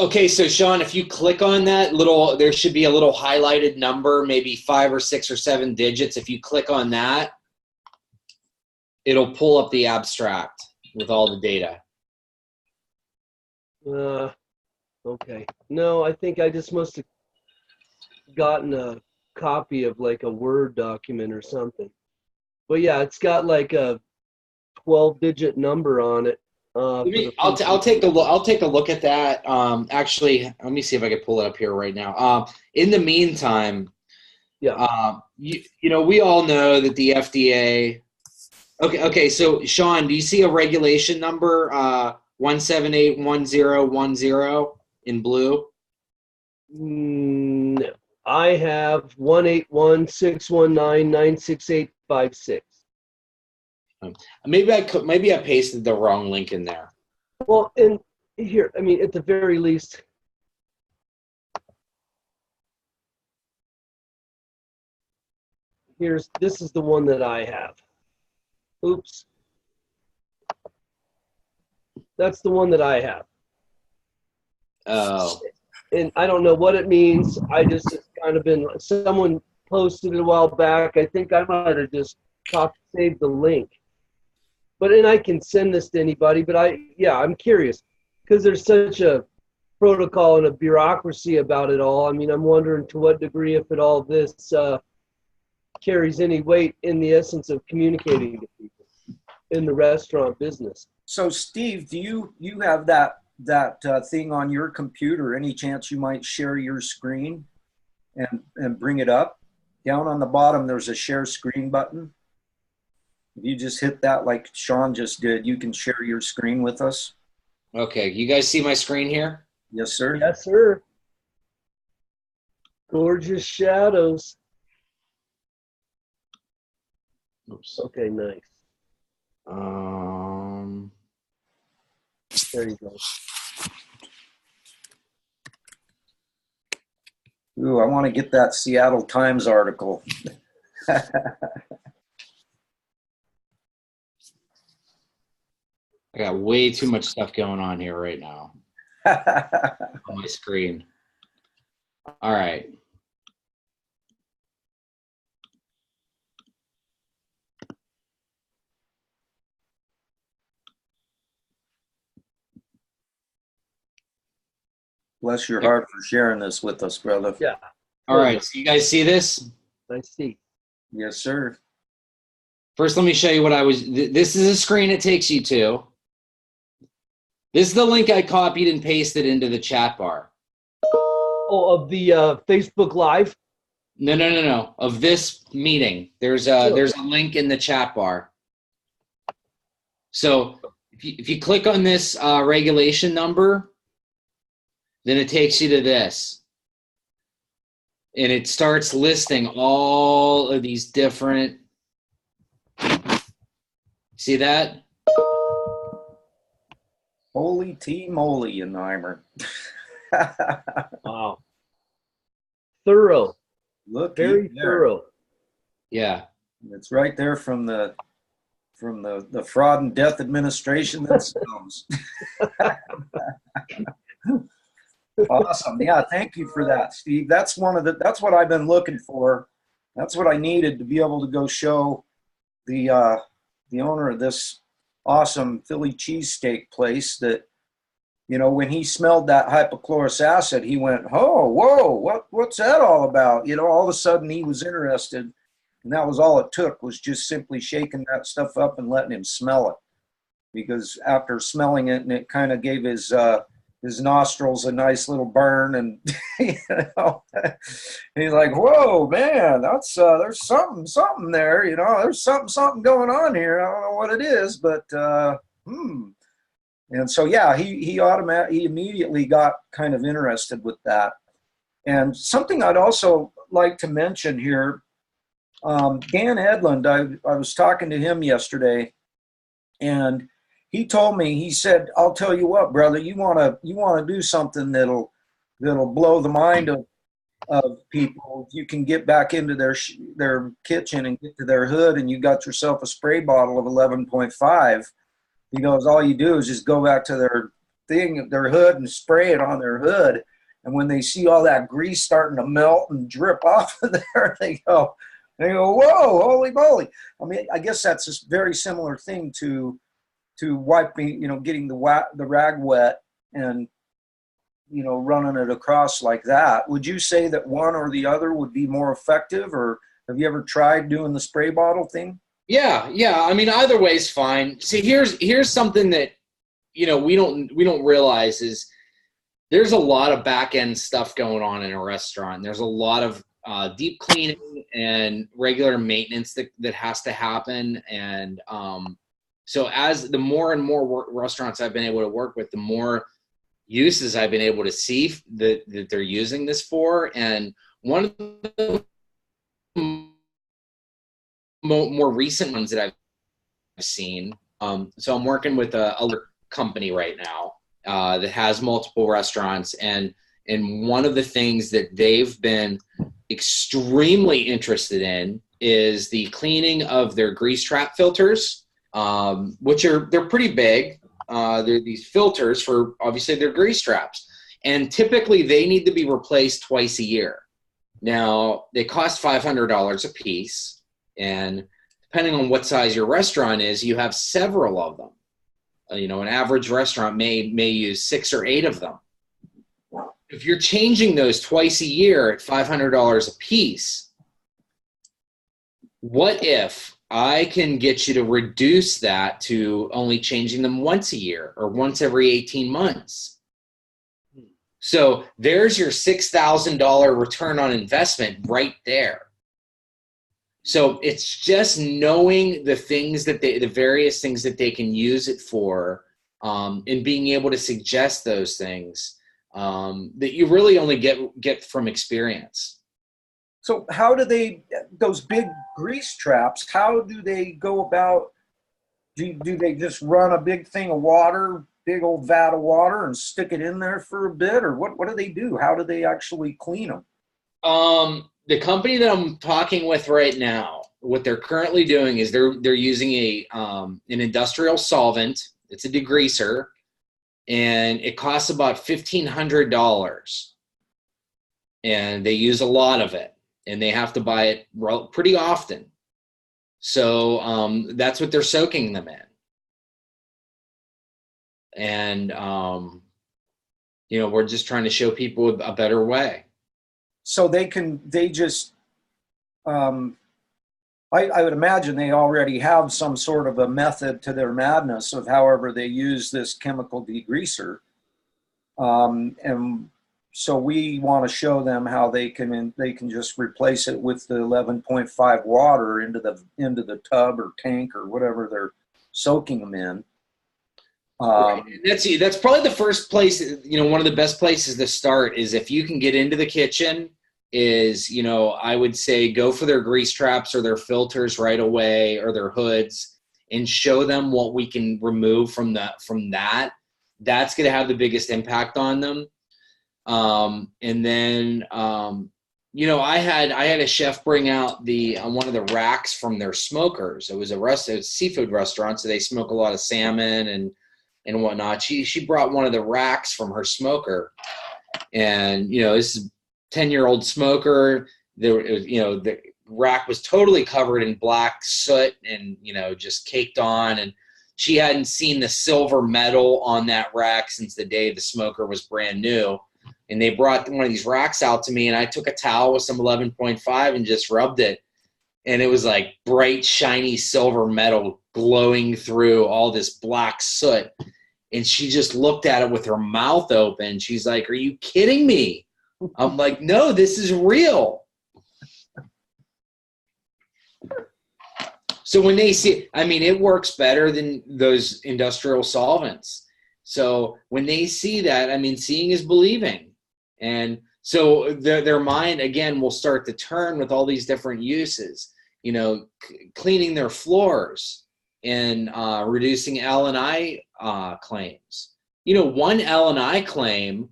Okay, so Sean, if you click on that there should be a little highlighted number, maybe 5 or 6 or 7 digits. If you click on that, it'll pull up the abstract with all the data. Okay. No, I think I just must have gotten a copy of like a Word document or something. But yeah, it's got like a 12-digit number on it. I'll take a look at that. Actually, let me see if I can pull it up here right now. In the meantime, yeah. We all know that the FDA. Okay. So Sean, do you see a regulation number 1781010 in blue? No. I have 18161996856. Maybe I pasted the wrong link in there. Well, and here, I mean, at the very least, this is the one that I have. Oops. That's the one that I have. Oh. And I don't know what it means. It's kind of been, someone posted it a while back. I think I might have just saved the link. And I can send this to anybody, but I'm curious because there's such a protocol and a bureaucracy about it all. I mean, I'm wondering to what degree, if at all, this carries any weight in the essence of communicating to people in the restaurant business. So, Steve, do you have that thing on your computer? Any chance you might share your screen and bring it up? Down on the bottom, there's a share screen button. If you just hit that like Sean just did, you can share your screen with us. Okay. You guys see my screen here? Yes, sir. Yes, sir. Gorgeous shadows. Oops. Okay, nice. There you go. Ooh, I want to get that Seattle Times article. I got way too much stuff going on here right now on my screen. All right. Bless your heart for sharing this with us, brother. Yeah. All right. So you guys see this? I see. Yes, sir. First, let me show you what this is a screen it takes you to. This is the link I copied and pasted into the chat bar. Oh, of the Facebook Live? No. Of this meeting. There's a link in the chat bar. So if you click on this regulation number, then it takes you to this. And it starts listing all of these different. See that? Holy tea moly, Yenheimer. Wow. Thorough. Look, Very thorough. Yeah. It's right there from the Fraud and Death Administration themselves. Awesome. Yeah, thank you for that, Steve. That's what I've been looking for. That's what I needed to be able to go show the owner of this awesome Philly cheesesteak place that, you know, when he smelled that hypochlorous acid, he went, "Oh, whoa, what's that all about?" You know, all of a sudden he was interested, and that was all it took, was just simply shaking that stuff up and letting him smell it. Because after smelling it, and it kind of gave his nostrils a nice little burn, and you know, he's like, "Whoa, man, that's there's something there, you know, there's something going on here. I don't know what it is, but And so yeah, he immediately got kind of interested with that. And something I'd also like to mention here, Dan Edlund, I was talking to him yesterday, and he told me, he said, "I'll tell you what, brother, you wanna do something that'll blow the mind of people. If you can get back into their kitchen and get to their hood, and you got yourself a spray bottle of 11.5, he goes, all you do is just go back to their hood and spray it on their hood. And when they see all that grease starting to melt and drip off of there, they go, whoa, holy moly." I mean, I guess that's a very similar thing to wiping, you know, getting the rag wet and, you know, running it across like that. Would you say that one or the other would be more effective, or have you ever tried doing the spray bottle thing? Yeah. I mean, either way is fine. See, here's something that, you know, we don't realize is there's a lot of back end stuff going on in a restaurant. There's a lot of deep cleaning and regular maintenance that has to happen. And so as the more and more restaurants I've been able to work with, the more uses I've been able to see that they're using this for. And one of the more recent ones that I've seen. So I'm working with a company right now that has multiple restaurants, and one of the things that they've been extremely interested in is the cleaning of their grease trap filters, which they're pretty big. They're these filters for obviously their grease traps, and typically they need to be replaced twice a year. Now they cost $500 a piece. And depending on what size your restaurant is, you have several of them. You know, an average restaurant may use 6 or 8 of them. If you're changing those twice a year at $500 a piece, what if I can get you to reduce that to only changing them once a year or once every 18 months? So there's your $6,000 return on investment right there. So it's just knowing the things that the various things that they can use it for, and being able to suggest those things that you really only get from experience. So how do those big grease traps, how do they go about, do they just run a big thing of water, big old vat of water, and stick it in there for a bit, or what do they do? How do they actually clean them? The company that I'm talking with right now, what they're currently doing is they're using an industrial solvent. It's a degreaser, and it costs about $1,500. And they use a lot of it, and they have to buy it pretty often. So that's what they're soaking them in. And you know, we're just trying to show people a better way. So I would imagine they already have some sort of a method to their madness of however they use this chemical degreaser. And so we want to show them how they can just replace it with the 11.5 water into the tub or tank or whatever they're soaking them in. Right. That's probably the first place, you know, one of the best places to start is if you can get into the kitchen is, you know, I would say go for their grease traps or their filters right away or their hoods and show them what we can remove from that. That's going to have the biggest impact on them. And then, you know, I had a chef bring out one of the racks from their smokers. It was a seafood restaurant, so they smoke a lot of salmon and whatnot. She brought one of the racks from her smoker, and you know, this is 10-year-old smoker. The rack was totally covered in black soot and, you know, just caked on, and she hadn't seen the silver metal on that rack since the day the smoker was brand new. And they brought one of these racks out to me, and I took a towel with some 11.5 and just rubbed it. And it was like bright, shiny silver metal glowing through all this black soot. And she just looked at it with her mouth open. She's like, "Are you kidding me?" I'm like, "No, this is real." So when they see, I mean, it works better than those industrial solvents. So when they see that, I mean, seeing is believing. And so their mind, again, will start to turn with all these different uses, you know, cleaning their floors and reducing L&I claims. You know, one L&I claim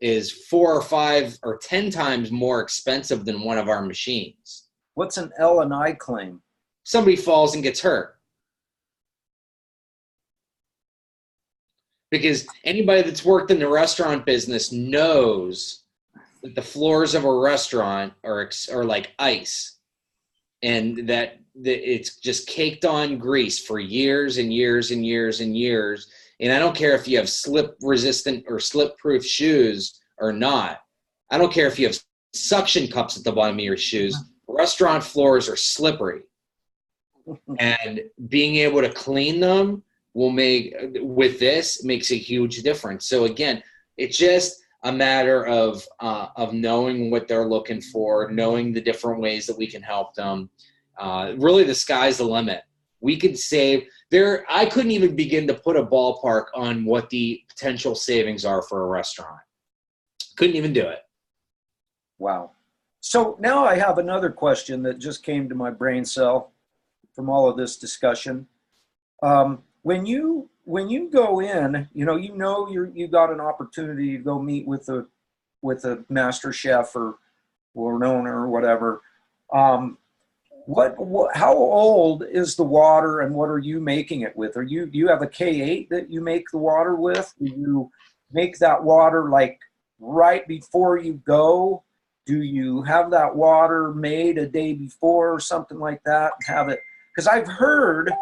is 4 or 5 or 10 times more expensive than one of our machines. What's an L&I claim? Somebody falls and gets hurt. Because anybody that's worked in the restaurant business knows that the floors of a restaurant are like ice, and that it's just caked on grease for years and years and years and years. And I don't care if you have slip-resistant or slip-proof shoes or not. I don't care if you have suction cups at the bottom of your shoes. Restaurant floors are slippery. And being able to clean them makes a huge difference. So again, it's just a matter of knowing what they're looking for, knowing the different ways that we can help them. Really, the sky's the limit. We could save there. I couldn't even begin to put a ballpark on what the potential savings are for a restaurant. Couldn't even do it. Wow. So now I have another question that just came to my brain cell from all of this discussion. When you go in, you got an opportunity to go meet with a master chef or an owner or whatever. How old is the water, and what are you making it with? Do you have a K8 that you make the water with? Do you make that water like right before you go? Do you have that water made a day before or something like that? Have it, because I've heard,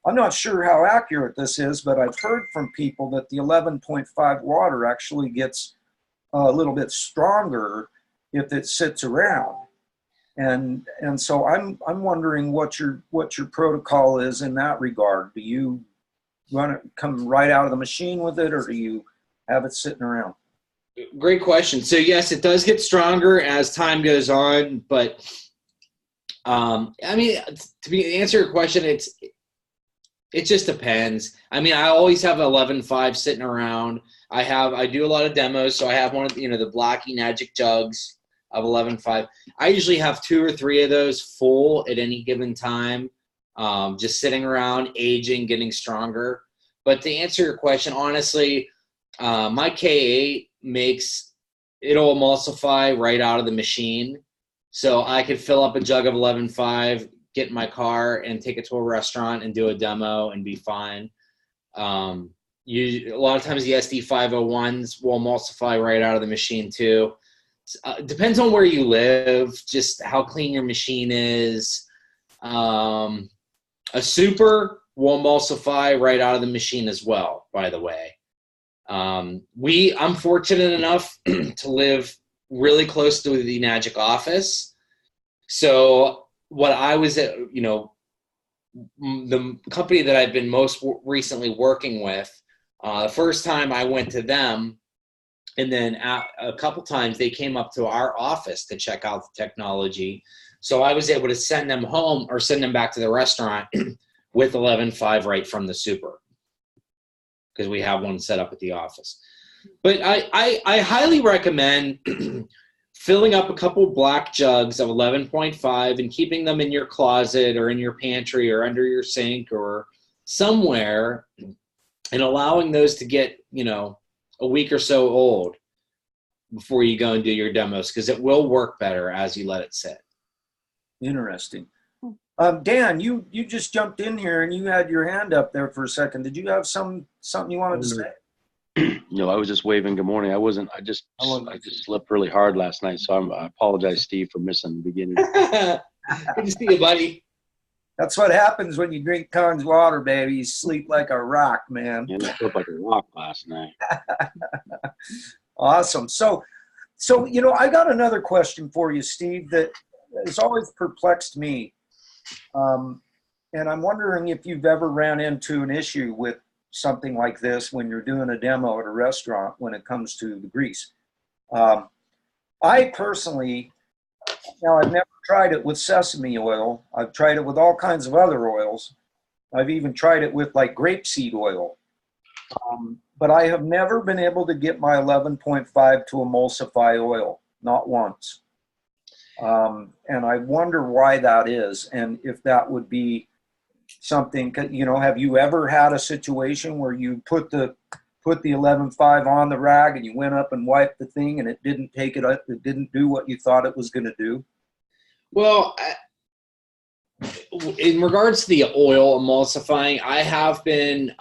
I'm not sure how accurate this is, but I've heard from people that the 11.5 water actually gets a little bit stronger if it sits around. And so I'm wondering what your protocol is in that regard. Do you run it, come right out of the machine with it, or do you have it sitting around? Great question. So yes, it does get stronger as time goes on, but I mean, to answer your question, it just depends. I mean, I always have 11.5 sitting around. I do a lot of demos, so I have one of the Blackie Magic jugs of 11.5. I usually have 2 or 3 of those full at any given time, just sitting around, aging, getting stronger. But to answer your question, honestly, my K8 it'll emulsify right out of the machine. So I could fill up a jug of 11.5, get in my car and take it to a restaurant and do a demo and be fine. A lot of times the SD501s will emulsify right out of the machine too. Depends on where you live, just how clean your machine is. A super will emulsify right out of the machine as well, by the way. I'm fortunate enough to live really close to the Magic office. So what I was at, the company that I've been most recently working with, the first time I went to them, and then a couple times they came up to our office to check out the technology. So I was able to send them home or send them back to the restaurant with 11.5 right from the super, because we have one set up at the office. But I highly recommend filling up a couple black jugs of 11.5 and keeping them in your closet or in your pantry or under your sink or somewhere, and allowing those to get, a week or so old. before you go and do your demos, because it will work better as you let it sit. Interesting. Dan, you just jumped in here and you had your hand up there for a second. Did you have something you wanted to say? No, I was just waving good morning. I just slept really hard last night, so I apologize, Steve, for missing the beginning. Good to see you, buddy. That's what happens when you drink Kong's water, baby. You sleep like a rock, man. Yeah, I slept like a rock last night. Awesome. So, I got another question for you, Steve, that has always perplexed me. And I'm wondering if you've ever ran into an issue with something like this when you're doing a demo at a restaurant when it comes to the grease. I personally, now I've never tried it with sesame oil. I've tried it with all kinds of other oils. I've even tried it with like grapeseed oil. But I have never been able to get my 11.5 to emulsify oil, not once. And I wonder why that is, and if that would be something, have you ever had a situation where you put the 11.5 on the rag and you went up and wiped the thing and it didn't take it up, it didn't do what you thought it was going to do? Well, in regards to the oil emulsifying, I've been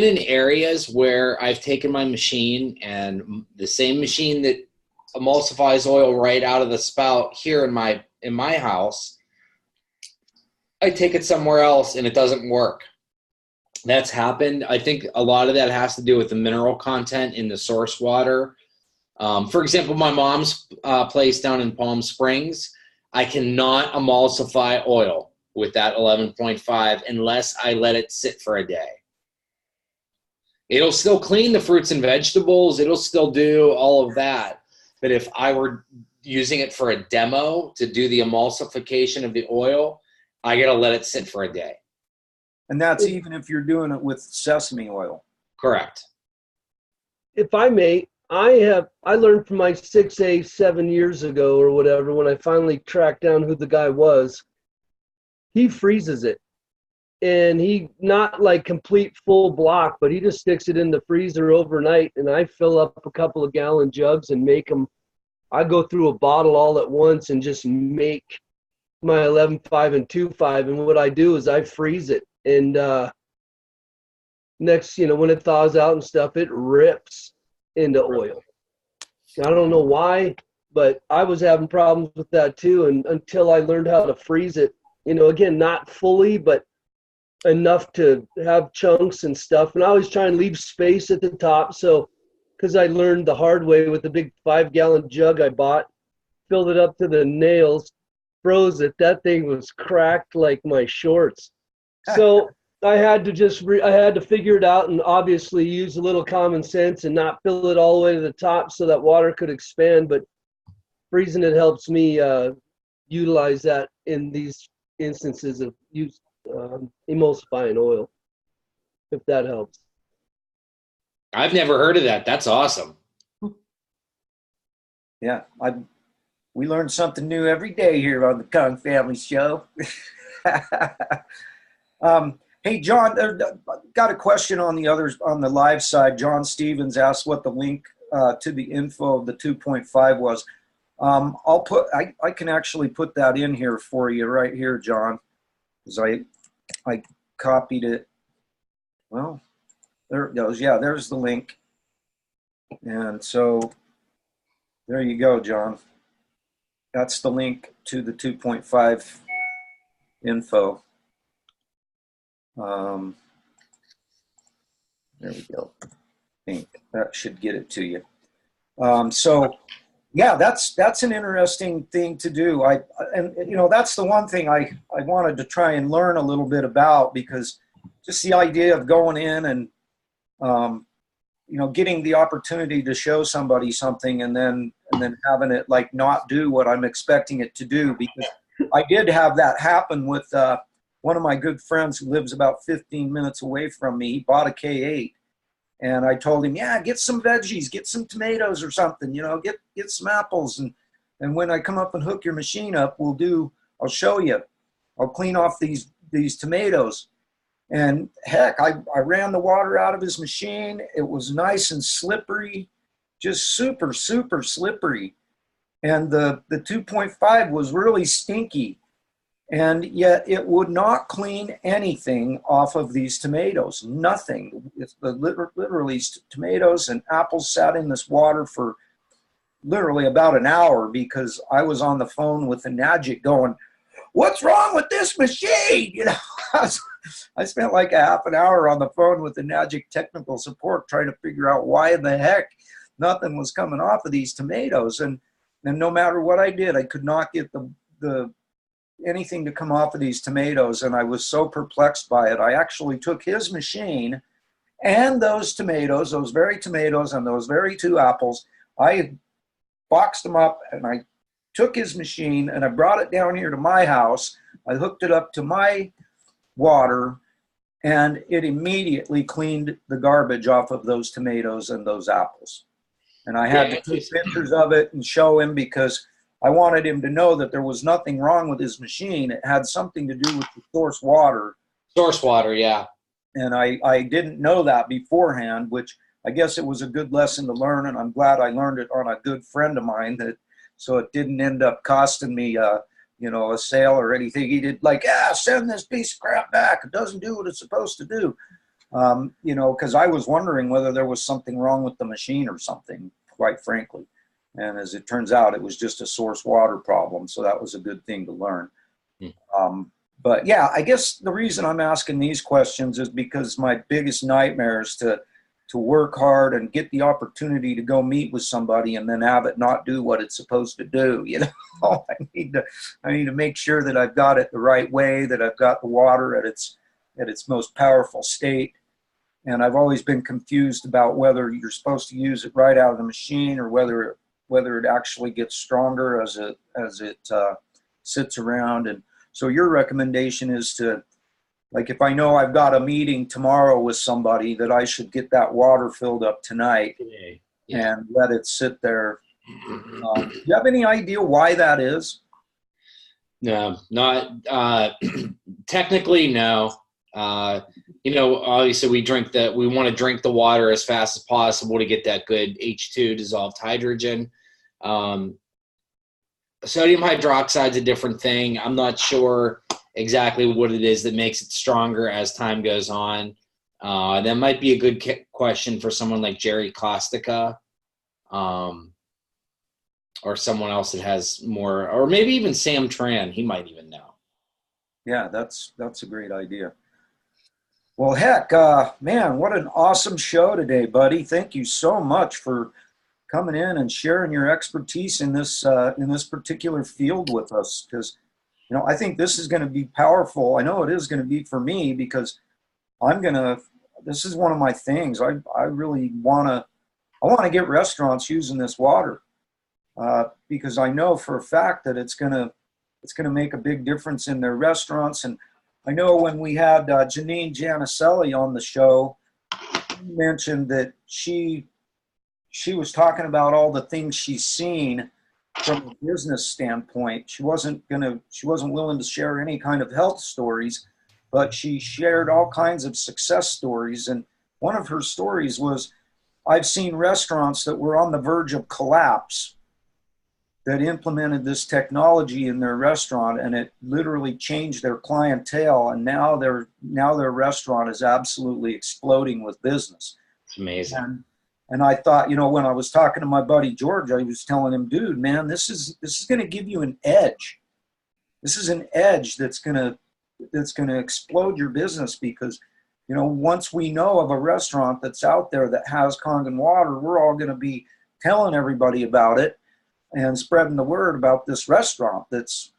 in areas where I've taken my machine, and the same machine that emulsifies oil right out of the spout here in my house, I take it somewhere else and it doesn't work. That's happened. I think a lot of that has to do with the mineral content in the source water. For example, my mom's place down in Palm Springs, I cannot emulsify oil with that 11.5 unless I let it sit for a day. It'll still clean the fruits and vegetables. It'll still do all of that. But if I were using it for a demo to do the emulsification of the oil, I got to let it sit for a day. And that's even if you're doing it with sesame oil. Correct. If I may, I learned from my 6A 7 years ago or whatever, when I finally tracked down who the guy was. He freezes it. And he, not like complete full block, but he just sticks it in the freezer overnight, and I fill up a couple of gallon jugs and make them. I go through a bottle all at once and just make my 11.5 and 2.5, and what I do is I freeze it, and next, when it thaws out and stuff, it rips into oil. I don't know why, but I was having problems with that too, and until I learned how to freeze it, again, not fully, but enough to have chunks and stuff. And I always try and leave space at the top. So, because I learned the hard way with the big 5-gallon jug I bought, filled it up to the nails, froze it. That thing was cracked like my shorts. So I had to I had to figure it out, and obviously use a little common sense and not fill it all the way to the top so that water could expand. But freezing it helps me utilize that in these instances of use. Emulsifying oil, if that helps. I've never heard of that. That's awesome. Yeah, we learn something new every day here on the Kong Family Show. Hey, John, got a question on the live side. John Stevens asked what the link to the info of the 2.5 was. I can actually put that in here for you right here, John, because I copied it. Well, there it goes. Yeah, there's the link. And so there you go, John. That's the link to the 2.5 info. There we go. I think that should get it to you. So yeah, that's an interesting thing to do. That's the one thing I wanted to try and learn a little bit about, because just the idea of going in and getting the opportunity to show somebody something and then having it like not do what I'm expecting it to do, because I did have that happen with one of my good friends who lives about 15 minutes away from me. He bought a K8. And I told him, yeah, get some veggies, get some tomatoes or something, get some apples. And when I come up and hook your machine up, I'll show you. I'll clean off these tomatoes. And heck, I ran the water out of his machine. It was nice and slippery, just super, super slippery. And the 2.5 was really stinky. And yet it would not clean anything off of these tomatoes, nothing. It's literally tomatoes and apples sat in this water for literally about an hour because I was on the phone with the Najik going, what's wrong with this machine? You know, I spent like a half an hour on the phone with the Najik technical support trying to figure out why in the heck nothing was coming off of these tomatoes. And no matter what I did, I could not get the anything to come off of these tomatoes. And I was so perplexed by it. I actually took his machine and those tomatoes, those very tomatoes and those very two apples, I boxed them up and I took his machine and I brought it down here to my house. I hooked it up to my water and it immediately cleaned the garbage off of those tomatoes and those apples. And I had to take pictures of it and show him because I wanted him to know that there was nothing wrong with his machine. It had something to do with the source water. Source water, yeah. And I didn't know that beforehand, which I guess it was a good lesson to learn, and I'm glad I learned it on a good friend of mine, that so it didn't end up costing me, you know, a sale or anything. He did like, send this piece of crap back. It doesn't do what it's supposed to do. You know, because I was wondering whether there was something wrong with the machine or something, quite frankly. And as it turns out, it was just a source water problem. So that was a good thing to learn. But yeah, I guess the reason I'm asking these questions is because my biggest nightmare is to work hard and get the opportunity to go meet with somebody and then have it not do what it's supposed to do. You know, I need to make sure that I've got it the right way, that I've got the water at its most powerful state. And I've always been confused about whether you're supposed to use it right out of the machine or whether it actually gets stronger as it sits around. And so your recommendation is to, like, if I know I've got a meeting tomorrow with somebody, that I should get that water filled up tonight and let it sit there. Do you have any idea why that is? No, not technically, no. You know, obviously we want to drink the water as fast as possible to get that good H2 dissolved hydrogen. Sodium hydroxide is a different thing. I'm not sure exactly what it is that makes it stronger as time goes on. That might be a good question for someone like Jerry Kostica, or someone else that has more, or maybe even Sam Tran. He might even know. Yeah, that's a great idea. Well, heck, man, what an awesome show today, buddy. Thank you so much for coming in and sharing your expertise in this particular field with us, because, you know, I think this is going to be powerful. I know it is going to be for me, because this is one of my things. I really want to get restaurants using this water, because I know for a fact that it's going to make a big difference in their restaurants. And I know when we had Janine Janicelli on the show, she mentioned that she was talking about all the things she's seen from a business standpoint. She wasn't willing to share any kind of health stories, but she shared all kinds of success stories. And one of her stories was, I've seen restaurants that were on the verge of collapse that implemented this technology in their restaurant, and it literally changed their clientele. And now their restaurant is absolutely exploding with business. It's amazing. And I thought, you know, when I was talking to my buddy George, I was telling him, dude, man, this is going to give you an edge. This is an edge that's going to explode your business, because, you know, once we know of a restaurant that's out there that has Kangen water, we're all going to be telling everybody about it and spreading the word about this restaurant. That's,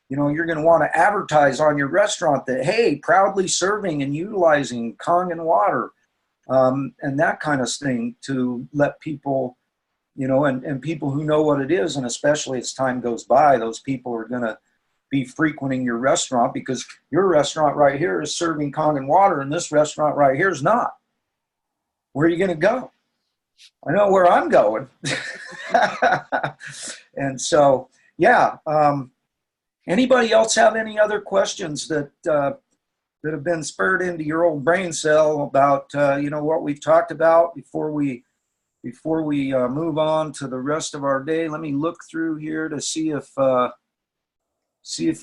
you know, you're going to want to advertise on your restaurant that, hey, proudly serving and utilizing Kangen water. And that kind of thing, to let people, you know, and people who know what it is, and especially as time goes by, those people are going to be frequenting your restaurant, because your restaurant right here is serving Kangen water and this restaurant right here is not. Where are you going to go? I know where I'm going. And so, yeah. Anybody else have any other questions that have been spurred into your old brain cell about, you know, what we've talked about before we before we move on to the rest of our day, let me look through here to see if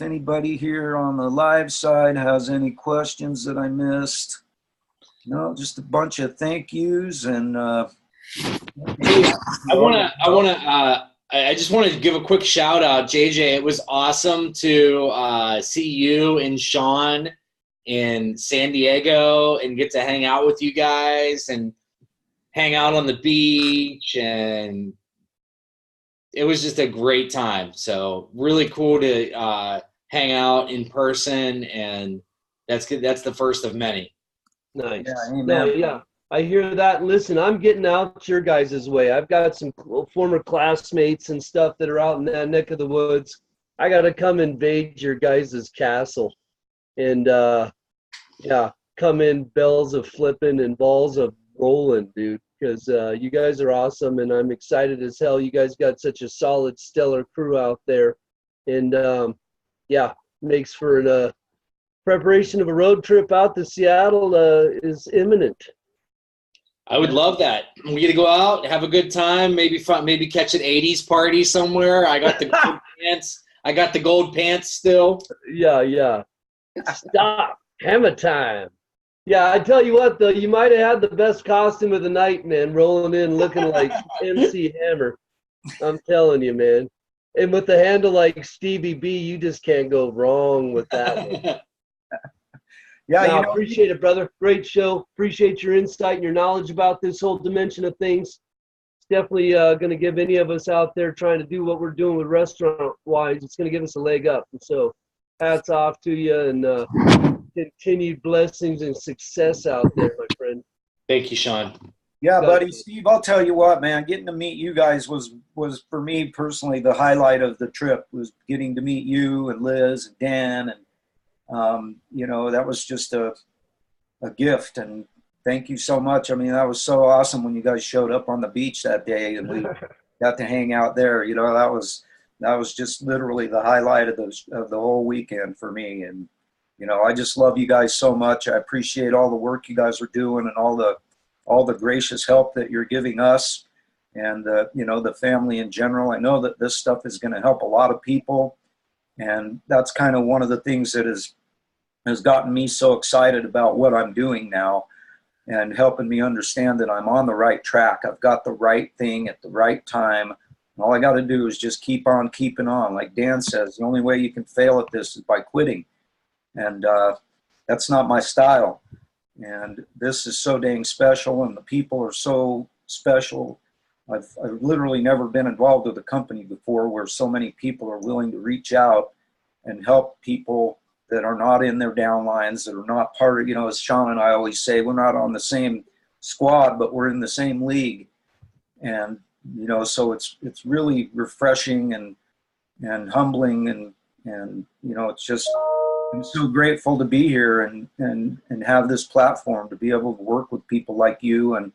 anybody here on the live side has any questions that I missed. No, just a bunch of thank yous and. I just want to give a quick shout out, JJ. It was awesome to see you and Sean in San Diego and get to hang out with you guys and hang out on the beach, and it was just a great time. So really cool to hang out in person, and that's good. That's the first of many. Nice. Yeah, No, yeah, I hear that. Listen, I'm getting out your guys' way. I've got some former classmates and stuff that are out in that neck of the woods. I got to come invade your guys' castle and, yeah, come in bells of flipping and balls of rolling, dude, because you guys are awesome, and I'm excited as hell. You guys got such a solid, stellar crew out there. And, yeah, makes for the preparation of a road trip out to Seattle is imminent. I would love that. We get to go out, have a good time, maybe catch an 80s party somewhere. I got the gold pants. I got the gold pants still. Yeah. Stop. Hammer time. Yeah, I tell you what, though, you might have had the best costume of the night, man, rolling in looking like MC Hammer. I'm telling you, man. And with the handle like Stevie B, you just can't go wrong with that one. Yeah, No, appreciate it, brother. Great show. Appreciate your insight and your knowledge about this whole dimension of things. It's definitely going to give any of us out there trying to do what we're doing with restaurant-wise, it's going to give us a leg up. And so hats off to you, and continued blessings and success out there, my friend. Thank you, Sean. Yeah, buddy. Steve, I'll tell you what, man, getting to meet you guys was for me personally the highlight of the trip, was getting to meet you and Liz and Dan, and that was just a gift, and thank you so much. I mean, that was so awesome when you guys showed up on the beach that day and we got to hang out there. That was just literally the highlight of the whole weekend for me. And, I just love you guys so much. I appreciate all the work you guys are doing and all the gracious help that you're giving us and, the family in general. I know that this stuff is going to help a lot of people. And that's kind of one of the things that has gotten me so excited about what I'm doing now and helping me understand that I'm on the right track. I've got the right thing at the right time. And all I got to do is just keep on keeping on. Like Dan says, the only way you can fail at this is by quitting. And that's not my style. And this is so dang special, and the people are so special. I've literally never been involved with a company before where so many people are willing to reach out and help people that are not in their downlines, that are not part of, as Sean and I always say, we're not on the same squad, but we're in the same league. And, so it's really refreshing and humbling and, it's just, I'm so grateful to be here and have this platform to be able to work with people like you. And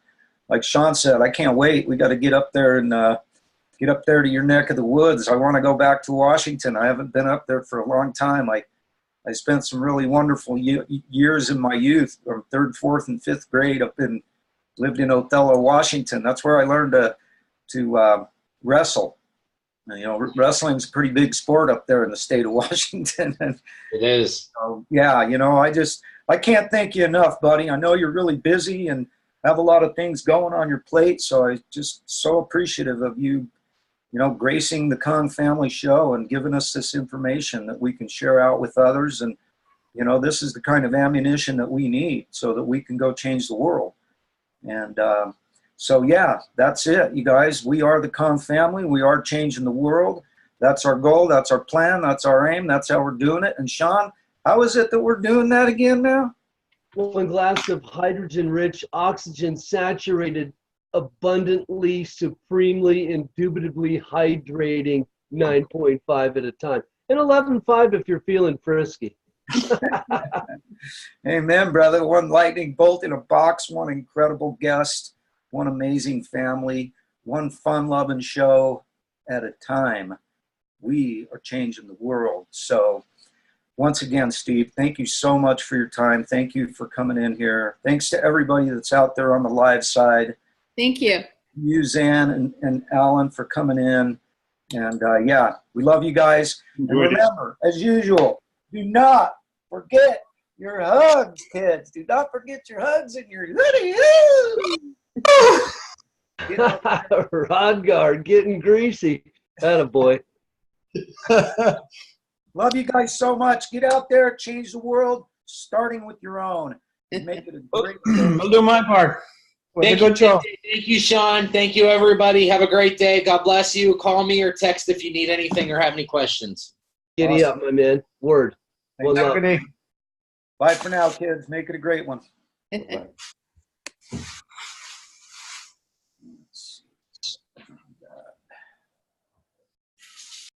like Sean said, I can't wait. We got to get up there and get up there to your neck of the woods. I want to go back to Washington. I haven't been up there for a long time. I spent some really wonderful years in my youth, from 3rd, 4th, and 5th grade lived in Othello, Washington. That's where I learned to wrestle. Wrestling's a pretty big sport up there in the state of Washington. It is. So, yeah, I can't thank you enough, buddy. I know you're really busy and have a lot of things going on your plate. So I just so appreciative of you, gracing the Kong Family Show and giving us this information that we can share out with others. And, this is the kind of ammunition that we need so that we can go change the world. And so, yeah, that's it, you guys. We are the Kong Family. We are changing the world. That's our goal. That's our plan. That's our aim. That's how we're doing it. And Sean, how is it that we're doing that again now? 1 glass of hydrogen-rich, oxygen-saturated, abundantly, supremely, indubitably hydrating 9.5 at a time. And 11.5 if you're feeling frisky. Amen, brother. One lightning bolt in a box, one incredible guest, one amazing family, one fun-loving show at a time. We are changing the world. So once again, Steve, thank you so much for your time. Thank you for coming in here. Thanks to everybody that's out there on the live side. Thank you. you, Zan and Alan, for coming in. And yeah, we love you guys. And remember, as usual, do not forget your hugs, kids. Do not forget your hugs and your hoodie. Rod guard getting greasy. Attaboy. Love you guys so much. Get out there, change the world, starting with your own. And make it a great day. I'll do my part. Thank you, Sean. Thank you, everybody. Have a great day. God bless you. Call me or text if you need anything or have any questions. Giddy up, my man. Word. Thank Have a good day. Bye for now, kids. Make it a great one. Bye.